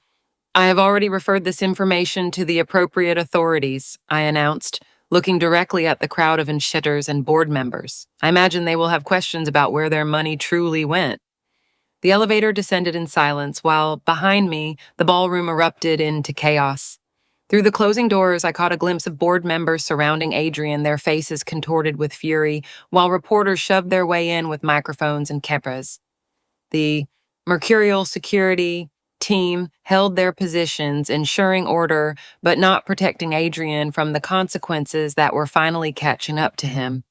"I have already referred this information to the appropriate authorities," I announced, looking directly at the crowd of investors and board members. "I imagine they will have questions about where their money truly went." The elevator descended in silence, while, behind me, the ballroom erupted into chaos. Through the closing doors, I caught a glimpse of board members surrounding Adrian, their faces contorted with fury, while reporters shoved their way in with microphones and cameras. The Mercurial security team held their positions, ensuring order, but not protecting Adrian from the consequences that were finally catching up to him.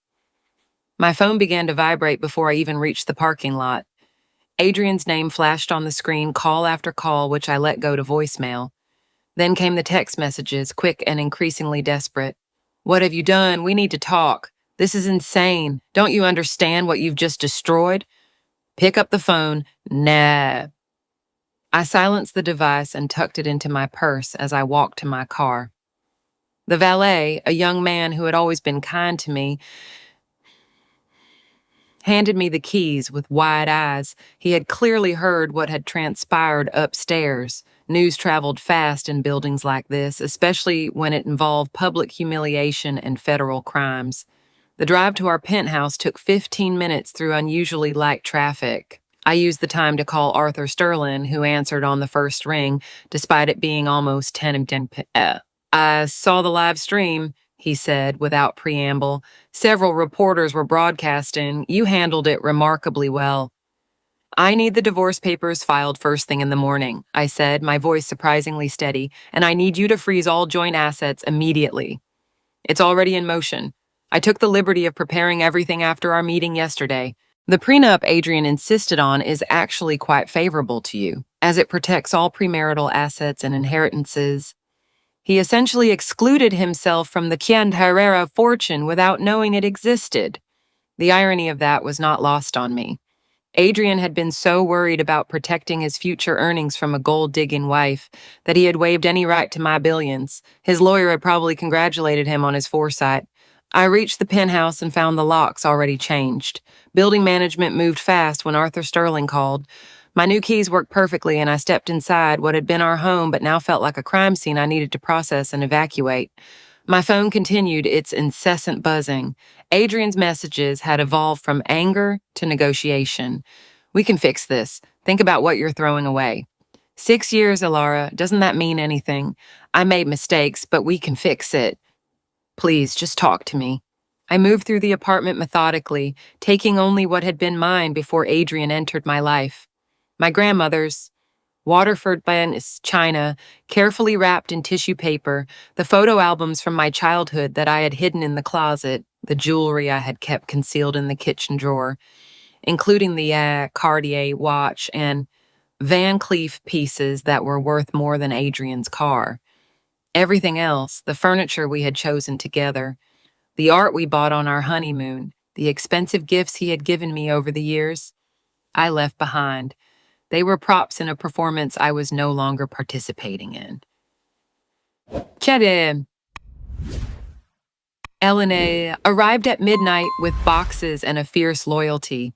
My phone began to vibrate before I even reached the parking lot. Adrian's name flashed on the screen, call after call, which I let go to voicemail. Then came the text messages, quick and increasingly desperate. "What have you done? We need to talk. This is insane. Don't you understand what you've just destroyed? Pick up the phone. Nah." I silenced the device and tucked it into my purse as I walked to my car. The valet, a young man who had always been kind to me, handed me the keys with wide eyes. He had clearly heard what had transpired upstairs. News traveled fast in buildings like this, especially when it involved public humiliation and federal crimes. The drive to our penthouse took 15 minutes through unusually light traffic. I used the time to call Arthur Sterling, who answered on the first ring, despite it being almost 10 p.m. I saw the live stream, he said without preamble. Several reporters were broadcasting. You handled it remarkably well. I need the divorce papers filed first thing in the morning, I said, my voice surprisingly steady, and I need you to freeze all joint assets immediately. It's already in motion. I took the liberty of preparing everything after our meeting yesterday. The prenup Adrian insisted on is actually quite favorable to you, as it protects all premarital assets and inheritances. He essentially excluded himself from the Quien Herrera fortune without knowing it existed. The irony of that was not lost on me. Adrian had been so worried about protecting his future earnings from a gold-digging wife that he had waived any right to my billions. His lawyer had probably congratulated him on his foresight. I reached the penthouse and found the locks already changed. Building management moved fast when Arthur Sterling called. My new keys worked perfectly, and I stepped inside what had been our home but now felt like a crime scene I needed to process and evacuate. My phone continued its incessant buzzing. Adrian's messages had evolved from anger to negotiation. We can fix this. Think about what you're throwing away. 6 years, Alara. Doesn't that mean anything? I made mistakes, but we can fix it. Please, just talk to me. I moved through the apartment methodically, taking only what had been mine before Adrian entered my life. My grandmother's, Waterford china, carefully wrapped in tissue paper, the photo albums from my childhood that I had hidden in the closet, the jewelry I had kept concealed in the kitchen drawer, including the Cartier watch and Van Cleef pieces that were worth more than Adrian's car. Everything else, the furniture we had chosen together, the art we bought on our honeymoon, the expensive gifts he had given me over the years, I left behind. They were props in a performance I was no longer participating in. Chede. Elena arrived at midnight with boxes and a fierce loyalty.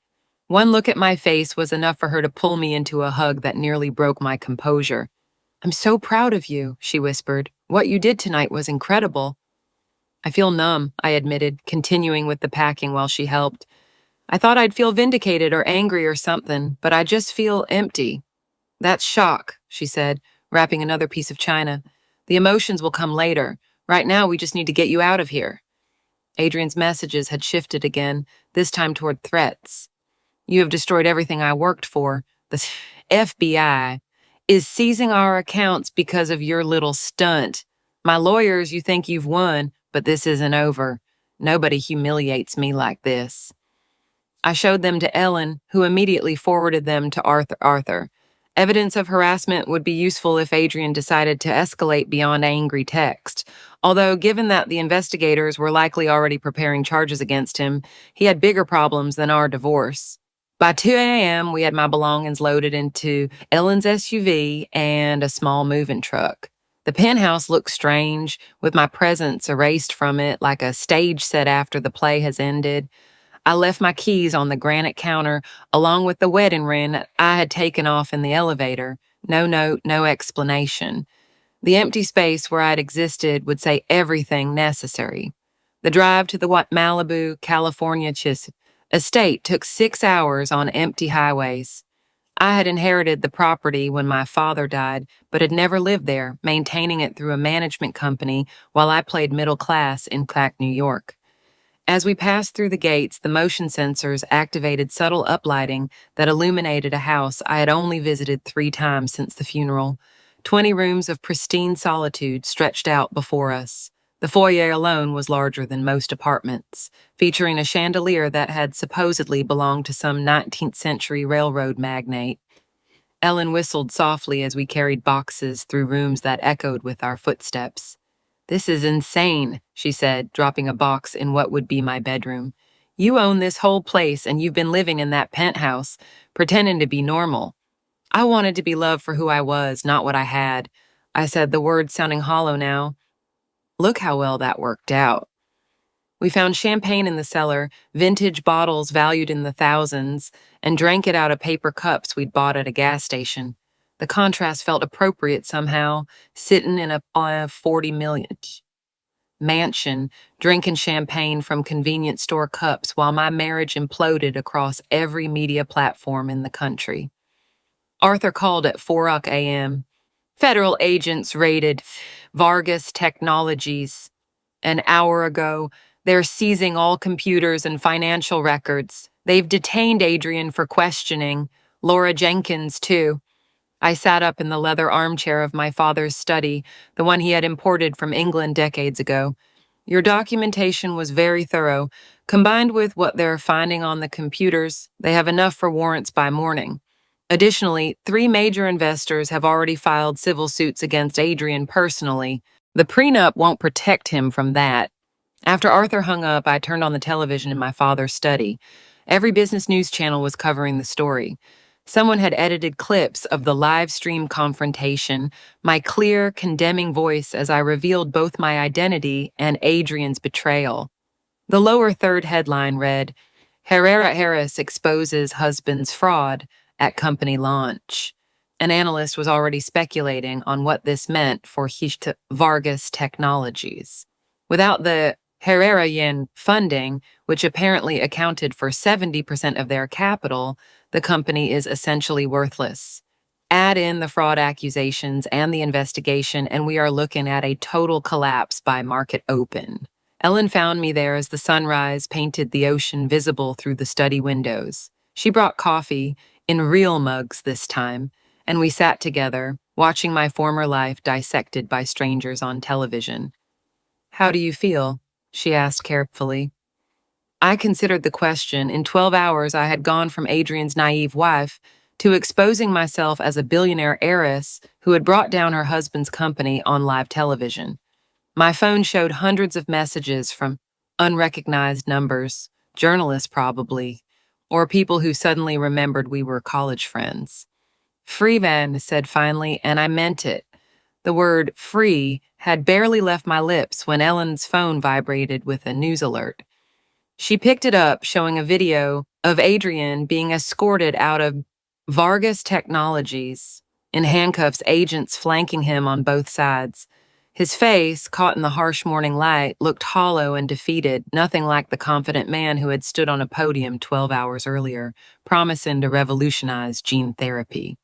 One look at my face was enough for her to pull me into a hug that nearly broke my composure. I'm so proud of you, she whispered. What you did tonight was incredible. I feel numb, I admitted, continuing with the packing while she helped. I thought I'd feel vindicated or angry or something, but I just feel empty. That's shock, she said, wrapping another piece of china. The emotions will come later. Right now, we just need to get you out of here. Adrian's messages had shifted again, this time toward threats. You have destroyed everything I worked for. The FBI is seizing our accounts because of your little stunt. My lawyers, you think you've won, but this isn't over. Nobody humiliates me like this. I showed them to Ellen, who immediately forwarded them to Arthur. Evidence of harassment would be useful if Adrian decided to escalate beyond angry text. Although, given that the investigators were likely already preparing charges against him, he had bigger problems than our divorce. By 2 a.m., we had my belongings loaded into Ellen's SUV and a small moving truck. The penthouse looked strange, with my presence erased from it like a stage set after the play has ended. I left my keys on the granite counter, along with the wedding ring I had taken off in the elevator. No note, no explanation. The empty space where I'd existed would say everything necessary. The drive to the Malibu, California estate took 6 hours on empty highways. I had inherited the property when my father died, but had never lived there, maintaining it through a management company while I played middle class in Clack, New York. As we passed through the gates, the motion sensors activated subtle uplighting that illuminated a house I had only visited 3 times since the funeral. 20 rooms of pristine solitude stretched out before us. The foyer alone was larger than most apartments, featuring a chandelier that had supposedly belonged to some 19th century railroad magnate. Ellen whistled softly as we carried boxes through rooms that echoed with our footsteps. This is insane, she said, dropping a box in what would be my bedroom. You own this whole place and you've been living in that penthouse, pretending to be normal. I wanted to be loved for who I was, not what I had. I said, the words sounding hollow now. Look how well that worked out. We found champagne in the cellar, vintage bottles valued in the thousands, and drank it out of paper cups we'd bought at a gas station. The contrast felt appropriate somehow, sitting in a 40 million mansion, drinking champagne from convenience store cups while my marriage imploded across every media platform in the country. Arthur called at 4 a.m. Federal agents raided Vargas Technologies. An hour ago, they're seizing all computers and financial records. They've detained Adrian for questioning, Laura Jenkins, too. I sat up in the leather armchair of my father's study, the one he had imported from England decades ago. Your documentation was very thorough. Combined with what they're finding on the computers, they have enough for warrants by morning. Additionally, 3 major investors have already filed civil suits against Adrian personally. The prenup won't protect him from that. After Arthur hung up, I turned on the television in my father's study. Every business news channel was covering the story. Someone had edited clips of the live stream confrontation, my clear, condemning voice as I revealed both my identity and Adrian's betrayal. The lower third headline read, Herrera Harris exposes husband's fraud at company launch. An analyst was already speculating on what this meant for Vargas Technologies. Without the Herrera yen funding, which apparently accounted for 70% of their capital, the company is essentially worthless. Add in the fraud accusations and the investigation, and we are looking at a total collapse by market open. Ellen found me there as the sunrise painted the ocean visible through the study windows. She brought coffee, in real mugs this time, and we sat together, watching my former life dissected by strangers on television. How do you feel? She asked carefully. I considered the question. In 12 hours, I had gone from Adrian's naive wife to exposing myself as a billionaire heiress who had brought down her husband's company on live television. My phone showed hundreds of messages from unrecognized numbers, journalists probably, or people who suddenly remembered we were college friends. Free man, said finally, and I meant it. The word free had barely left my lips when Ellen's phone vibrated with a news alert. She picked it up, showing a video of Adrian being escorted out of Vargas Technologies, in handcuffs, agents flanking him on both sides. His face, caught in the harsh morning light, looked hollow and defeated, nothing like the confident man who had stood on a podium 12 hours earlier, promising to revolutionize gene therapy.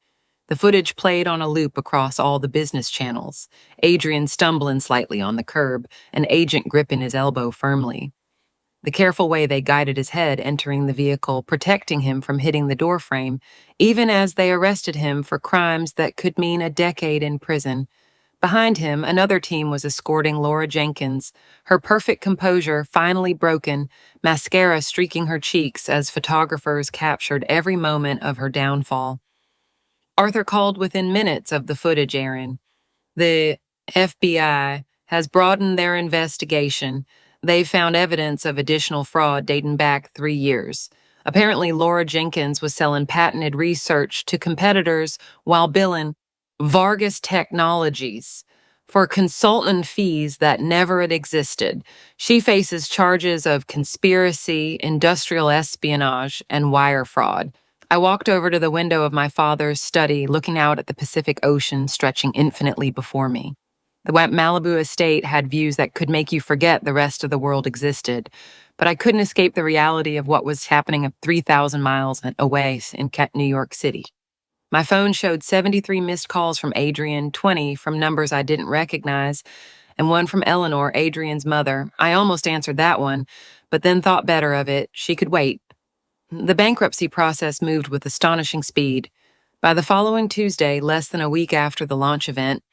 The footage played on a loop across all the business channels, Adrian stumbling slightly on the curb, an agent gripping his elbow firmly. The careful way they guided his head entering the vehicle, protecting him from hitting the doorframe, even as they arrested him for crimes that could mean a decade in prison. Behind him, another team was escorting Laura Jenkins, her perfect composure finally broken, mascara streaking her cheeks as photographers captured every moment of her downfall. Arthur called within minutes of the footage airing. The FBI has broadened their investigation. They've found evidence of additional fraud dating back 3 years. Apparently, Laura Jenkins was selling patented research to competitors while billing Vargas Technologies for consultant fees that never had existed. She faces charges of conspiracy, industrial espionage, and wire fraud. I walked over to the window of my father's study, looking out at the Pacific Ocean stretching infinitely before me. The Malibu estate had views that could make you forget the rest of the world existed, but I couldn't escape the reality of what was happening 3,000 miles away in New York City. My phone showed 73 missed calls from Adrian, 20 from numbers I didn't recognize, and 1 from Eleanor, Adrian's mother. I almost answered that one, but then thought better of it. She could wait. The bankruptcy process moved with astonishing speed. By the following Tuesday, less than a week after the launch event,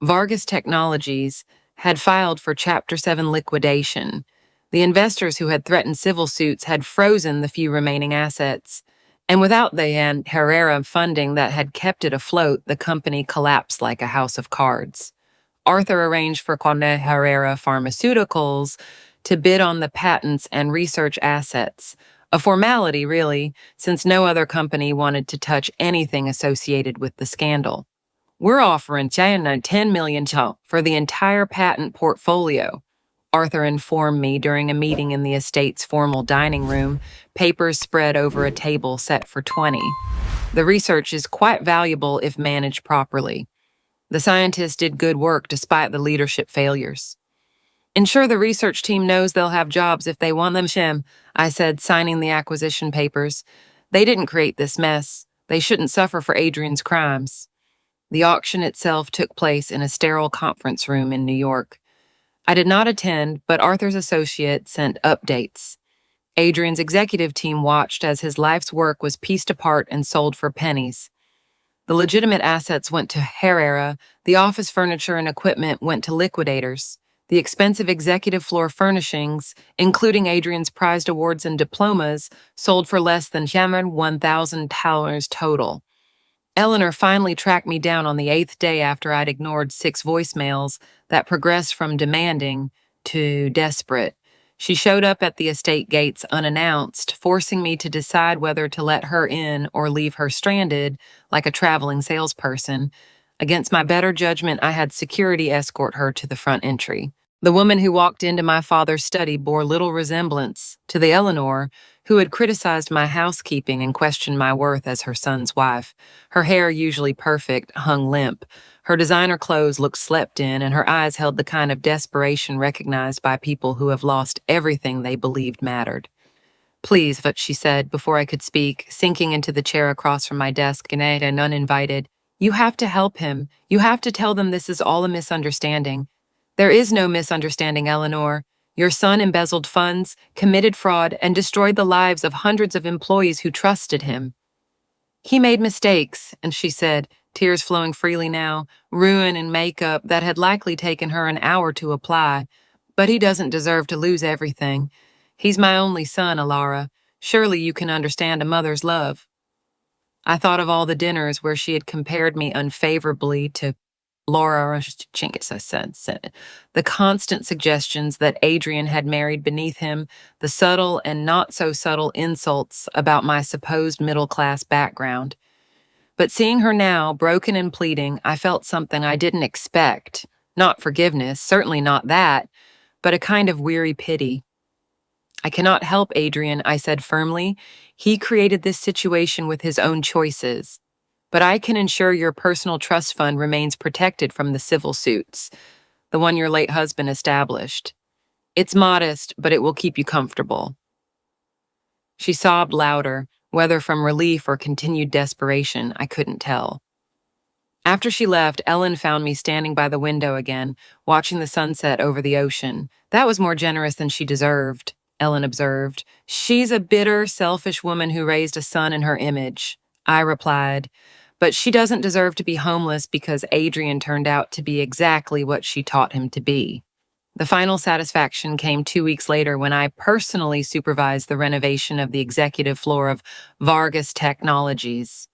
Vargas Technologies had filed for Chapter 7 liquidation. The investors who had threatened civil suits had frozen the few remaining assets, and without the Herrera funding that had kept it afloat, the company collapsed like a house of cards. Arthur arranged for Conde Herrera Pharmaceuticals to bid on the patents and research assets, a formality, really, since no other company wanted to touch anything associated with the scandal. We're offering $10 million for the entire patent portfolio, Arthur informed me during a meeting in the estate's formal dining room, papers spread over a table set for 20. The research is quite valuable if managed properly. The scientists did good work despite the leadership failures. Ensure the research team knows they'll have jobs if they want them, Shim, I said, signing the acquisition papers. They didn't create this mess. They shouldn't suffer for Adrian's crimes. The auction itself took place in a sterile conference room in New York. I did not attend, but Arthur's associate sent updates. Adrian's executive team watched as his life's work was pieced apart and sold for pennies. The legitimate assets went to Herrera, the office furniture and equipment went to liquidators. The expensive executive floor furnishings, including Adrian's prized awards and diplomas, sold for less than $1,000 total. Eleanor finally tracked me down on the 8th day after I'd ignored 6 voicemails that progressed from demanding to desperate. She showed up at the estate gates unannounced, forcing me to decide whether to let her in or leave her stranded like a traveling salesperson. Against my better judgment, I had security escort her to the front entry. The woman who walked into my father's study bore little resemblance to the Eleanor who had criticized my housekeeping and questioned my worth as her son's wife. Her hair, usually perfect, hung limp. Her designer clothes looked slept in, and her eyes held the kind of desperation recognized by people who have lost everything they believed mattered. Please, what she said before I could speak, sinking into the chair across from my desk and uninvited. You have to help him. You have to tell them this is all a misunderstanding. There is no misunderstanding, Eleanor. Your son embezzled funds, committed fraud, and destroyed the lives of hundreds of employees who trusted him. He made mistakes, and she said, tears flowing freely now, ruin and makeup that had likely taken her an hour to apply. But he doesn't deserve to lose everything. He's my only son, Alara. Surely you can understand a mother's love. I thought of all the dinners where she had compared me unfavorably to Laura Chinkis, the constant suggestions that Adrian had married beneath him, the subtle and not so subtle insults about my supposed middle-class background. But seeing her now, broken and pleading, I felt something I didn't expect. Not forgiveness, certainly not that, but a kind of weary pity. I cannot help Adrian, I said firmly. He created this situation with his own choices. But I can ensure your personal trust fund remains protected from the civil suits, the one your late husband established. It's modest, but it will keep you comfortable. She sobbed louder, whether from relief or continued desperation, I couldn't tell. After she left, Ellen found me standing by the window again, watching the sunset over the ocean. That was more generous than she deserved, Ellen observed. She's a bitter, selfish woman who raised a son in her image, I replied. But she doesn't deserve to be homeless because Adrian turned out to be exactly what she taught him to be. The final satisfaction came 2 weeks later when I personally supervised the renovation of the executive floor of Vargas Technologies.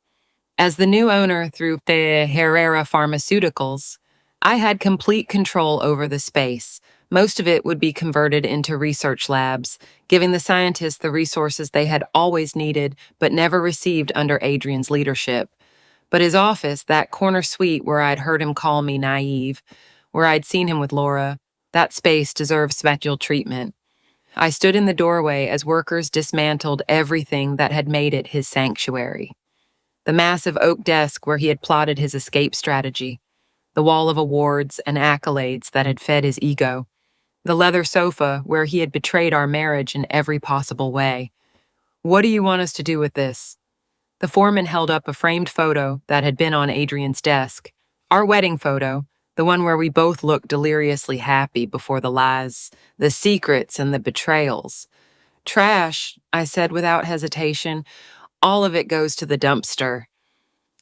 As the new owner through the Herrera Pharmaceuticals, I had complete control over the space. Most of it would be converted into research labs, giving the scientists the resources they had always needed but never received under Adrian's leadership. But his office, that corner suite where I'd heard him call me naive, where I'd seen him with Laura, that space deserved special treatment. I stood in the doorway as workers dismantled everything that had made it his sanctuary. The massive oak desk where he had plotted his escape strategy, the wall of awards and accolades that had fed his ego, the leather sofa where he had betrayed our marriage in every possible way. What do you want us to do with this? The foreman held up a framed photo that had been on Adrian's desk. Our wedding photo, the one where we both looked deliriously happy before the lies, the secrets, and the betrayals. Trash, I said without hesitation. All of it goes to the dumpster.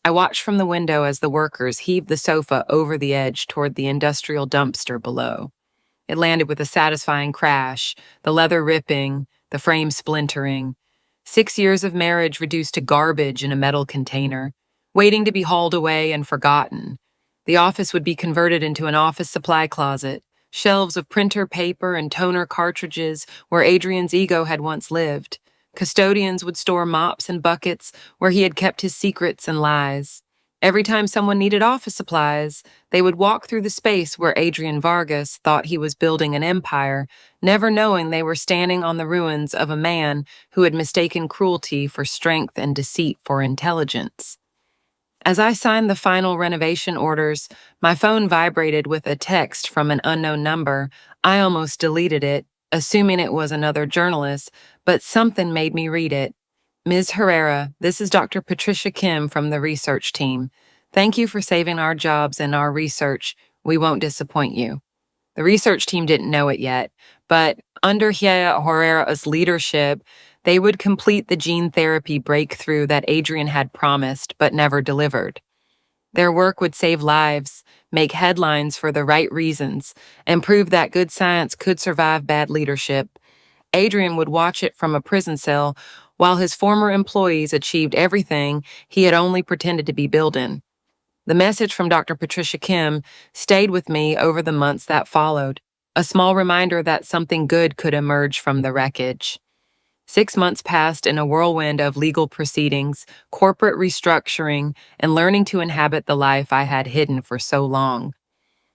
I watched from the window as the workers heaved the sofa over the edge toward the industrial dumpster below. It landed with a satisfying crash, the leather ripping, the frame splintering. 6 years of marriage reduced to garbage in a metal container, waiting to be hauled away and forgotten. The office would be converted into an office supply closet, shelves of printer paper and toner cartridges where Adrian's ego had once lived. Custodians would store mops and buckets where he had kept his secrets and lies. Every time someone needed office supplies, they would walk through the space where Adrian Vargas thought he was building an empire, never knowing they were standing on the ruins of a man who had mistaken cruelty for strength and deceit for intelligence. As I signed the final renovation orders, my phone vibrated with a text from an unknown number. I almost deleted it, assuming it was another journalist, but something made me read it. Ms. Herrera, this is Dr. Patricia Kim from the research team. Thank you for saving our jobs and our research. We won't disappoint you. The research team didn't know it yet, but under Herrera's leadership, they would complete the gene therapy breakthrough that Adrian had promised but never delivered. Their work would save lives, make headlines for the right reasons, and prove that good science could survive bad leadership. Adrian would watch it from a prison cell while his former employees achieved everything he had only pretended to be building. The message from Dr. Patricia Kim stayed with me over the months that followed, a small reminder that something good could emerge from the wreckage. 6 months passed in a whirlwind of legal proceedings, corporate restructuring, and learning to inhabit the life I had hidden for so long.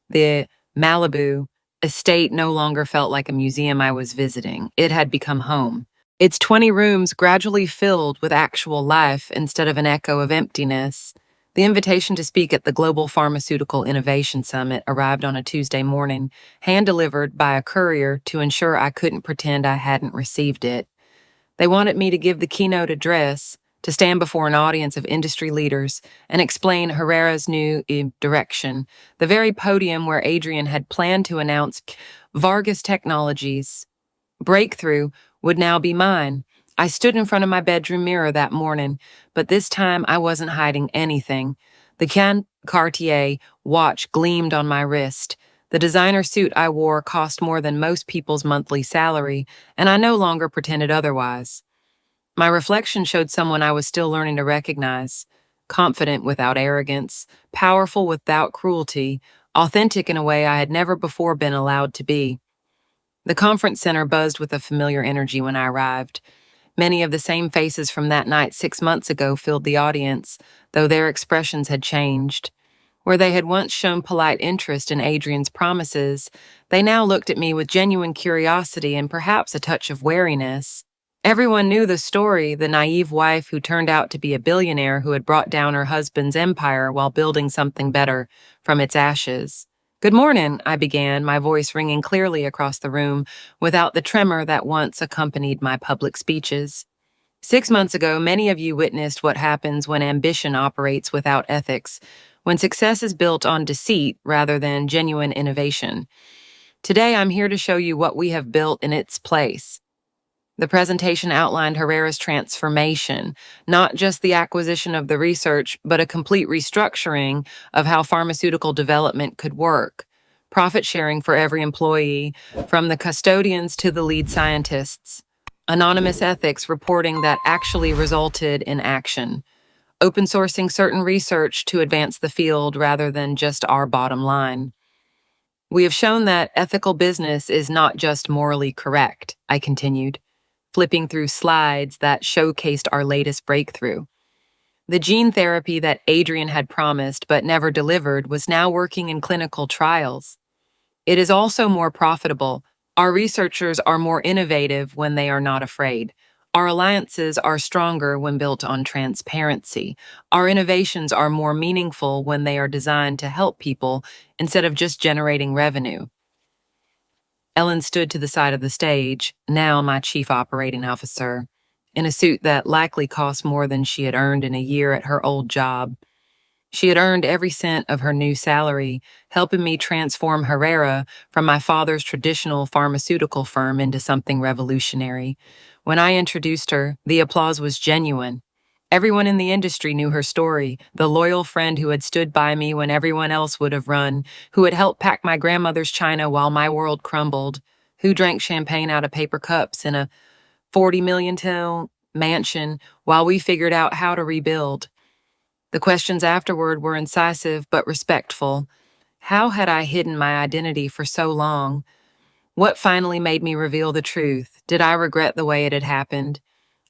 The Malibu estate no longer felt like a museum I was visiting. It had become home. Its 20 rooms gradually filled with actual life instead of an echo of emptiness. The invitation to speak at the Global Pharmaceutical Innovation Summit arrived on a Tuesday morning, hand-delivered by a courier to ensure I couldn't pretend I hadn't received it. They wanted me to give the keynote address, to stand before an audience of industry leaders and explain Herrera's new direction, the very podium where Adrian had planned to announce Vargas Technologies' breakthrough would now be mine. I stood in front of my bedroom mirror that morning, but this time I wasn't hiding anything. The Cartier watch gleamed on my wrist. The designer suit I wore cost more than most people's monthly salary, and I no longer pretended otherwise. My reflection showed someone I was still learning to recognize, confident without arrogance, powerful without cruelty, authentic in a way I had never before been allowed to be. The conference center buzzed with a familiar energy when I arrived. Many of the same faces from that night 6 months ago filled the audience, though their expressions had changed. Where they had once shown polite interest in Adrian's promises, they now looked at me with genuine curiosity and perhaps a touch of wariness. Everyone knew the story, the naive wife who turned out to be a billionaire who had brought down her husband's empire while building something better from its ashes. "Good morning," I began, my voice ringing clearly across the room without the tremor that once accompanied my public speeches. 6 months ago, many of you witnessed what happens when ambition operates without ethics, when success is built on deceit rather than genuine innovation. Today, I'm here to show you what we have built in its place. The presentation outlined Herrera's transformation, not just the acquisition of the research, but a complete restructuring of how pharmaceutical development could work. Profit sharing for every employee, from the custodians to the lead scientists. Anonymous ethics reporting that actually resulted in action. Open sourcing certain research to advance the field rather than just our bottom line. We have shown that ethical business is not just morally correct, I continued, flipping through slides that showcased our latest breakthrough. The gene therapy that Adrian had promised but never delivered was now working in clinical trials. It is also more profitable. Our researchers are more innovative when they are not afraid. Our alliances are stronger when built on transparency. Our innovations are more meaningful when they are designed to help people instead of just generating revenue. Ellen stood to the side of the stage, now my chief operating officer, in a suit that likely cost more than she had earned in a year at her old job. She had earned every cent of her new salary, helping me transform Herrera from my father's traditional pharmaceutical firm into something revolutionary. When I introduced her, the applause was genuine. Everyone in the industry knew her story, the loyal friend who had stood by me when everyone else would have run, who had helped pack my grandmother's china while my world crumbled, who drank champagne out of paper cups in a 40 million mansion while we figured out how to rebuild. The questions afterward were incisive but respectful. How had I hidden my identity for so long? What finally made me reveal the truth? Did I regret the way it had happened?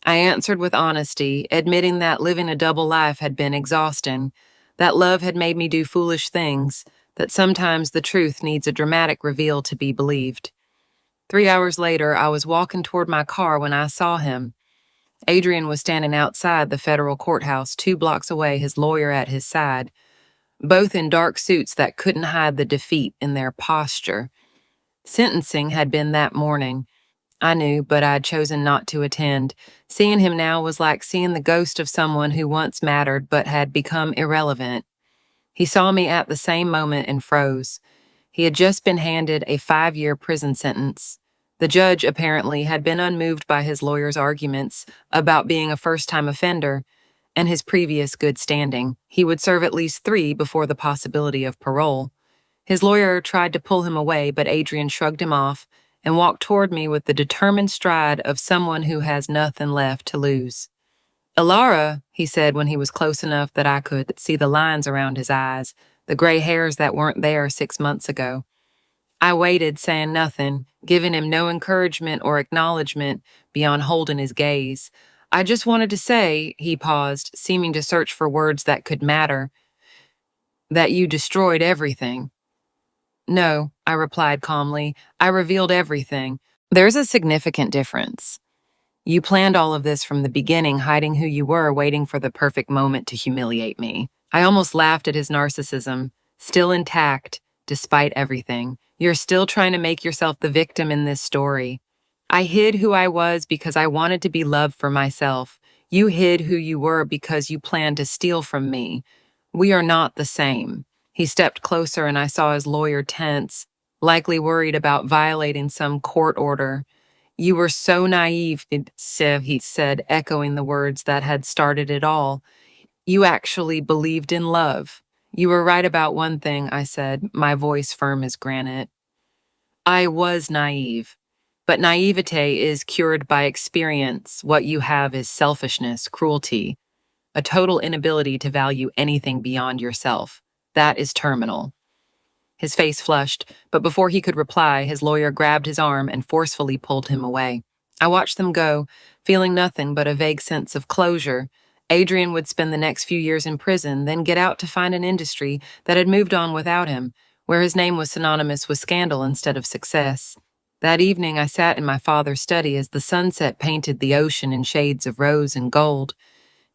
I answered with honesty, admitting that living a double life had been exhausting. That love had made me do foolish things, that sometimes the truth needs a dramatic reveal to be believed. 3 hours later, I was walking toward my car when I saw him. Adrian was standing outside the federal courthouse, 2 blocks away, his lawyer at his side, both in dark suits that couldn't hide the defeat in their posture. Sentencing had been that morning. I knew, but I'd chosen not to attend. Seeing him now was like seeing the ghost of someone who once mattered but had become irrelevant. He saw me at the same moment and froze. He had just been handed a 5-year prison sentence. The judge, apparently, had been unmoved by his lawyer's arguments about being a first-time offender and his previous good standing. He would serve at least 3 before the possibility of parole. His lawyer tried to pull him away, but Adrian shrugged him off and walked toward me with the determined stride of someone who has nothing left to lose. "Alara," he said when he was close enough that I could see the lines around his eyes, the gray hairs that weren't there 6 months ago. I waited, saying nothing, giving him no encouragement or acknowledgement beyond holding his gaze. "I just wanted to say," he paused, seeming to search for words that could matter, "that you destroyed everything." "No," I replied calmly. "I revealed everything. There's a significant difference. You planned all of this from the beginning, hiding who you were, waiting for the perfect moment to humiliate me." I almost laughed at his narcissism, still intact, despite everything. "You're still trying to make yourself the victim in this story. I hid who I was because I wanted to be loved for myself. You hid who you were because you planned to steal from me. We are not the same." He stepped closer and I saw his lawyer tense, likely worried about violating some court order. "You were so naive," he said, echoing the words that had started it all. "You actually believed in love." "You were right about one thing," I said, my voice firm as granite. "I was naive. But naivete is cured by experience. What you have is selfishness, cruelty, a total inability to value anything beyond yourself. That is terminal." His face flushed, but before he could reply, his lawyer grabbed his arm and forcefully pulled him away. I watched them go, feeling nothing but a vague sense of closure. Adrian would spend the next few years in prison, then get out to find an industry that had moved on without him, where his name was synonymous with scandal instead of success. That evening, I sat in my father's study as the sunset painted the ocean in shades of rose and gold.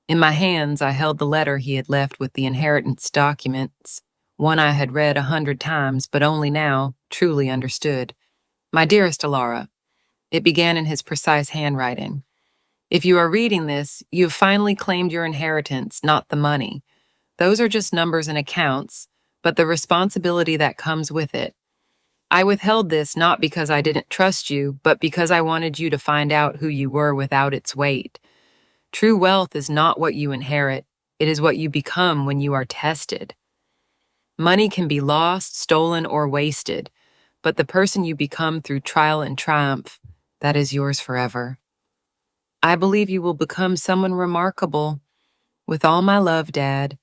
In my hands, I held the letter he had left with the inheritance documents, one I had read 100 times, but only now truly understood. "My dearest Alara," it began in his precise handwriting. "If you are reading this, you have finally claimed your inheritance, not the money. Those are just numbers and accounts, but the responsibility that comes with it. I withheld this not because I didn't trust you, but because I wanted you to find out who you were without its weight. True wealth is not what you inherit, it is what you become when you are tested. Money can be lost, stolen, or wasted, but the person you become through trial and triumph, that is yours forever. I believe you will become someone remarkable. With all my love, Dad."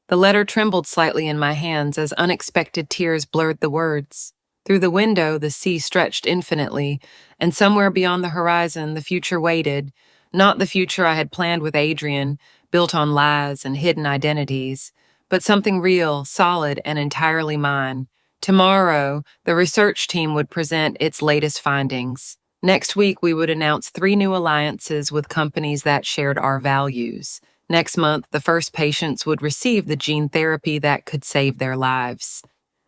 The letter trembled slightly in my hands as unexpected tears blurred the words. Through the window, the sea stretched infinitely, and somewhere beyond the horizon, the future waited. Not the future I had planned with Adrian, built on lies and hidden identities, but something real, solid, and entirely mine. Tomorrow, the research team would present its latest findings. Next week, we would announce 3 new alliances with companies that shared our values. Next month, the first patients would receive the gene therapy that could save their lives.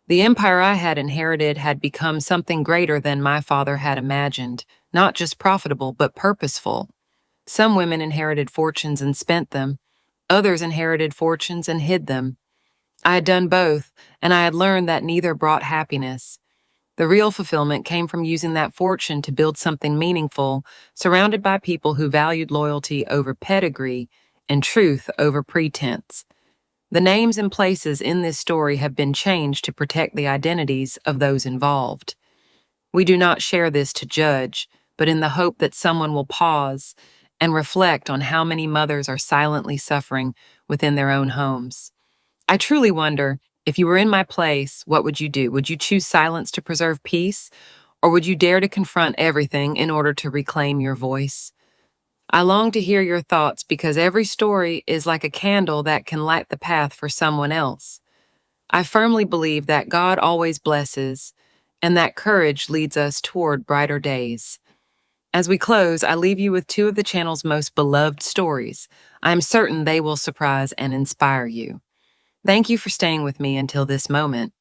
The empire I had inherited had become something greater than my father had imagined, not just profitable, but purposeful. Some women inherited fortunes and spent them. Others inherited fortunes and hid them. I had done both, and I had learned that neither brought happiness. The real fulfillment came from using that fortune to build something meaningful, surrounded by people who valued loyalty over pedigree and truth over pretense. The names and places in this story have been changed to protect the identities of those involved. We do not share this to judge, but in the hope that someone will pause and reflect on how many mothers are silently suffering within their own homes. I truly wonder, if you were in my place, what would you do? Would you choose silence to preserve peace, or would you dare to confront everything in order to reclaim your voice? I long to hear your thoughts because every story is like a candle that can light the path for someone else. I firmly believe that God always blesses and that courage leads us toward brighter days. As we close, I leave you with two of the channel's most beloved stories. I am certain they will surprise and inspire you. Thank you for staying with me until this moment.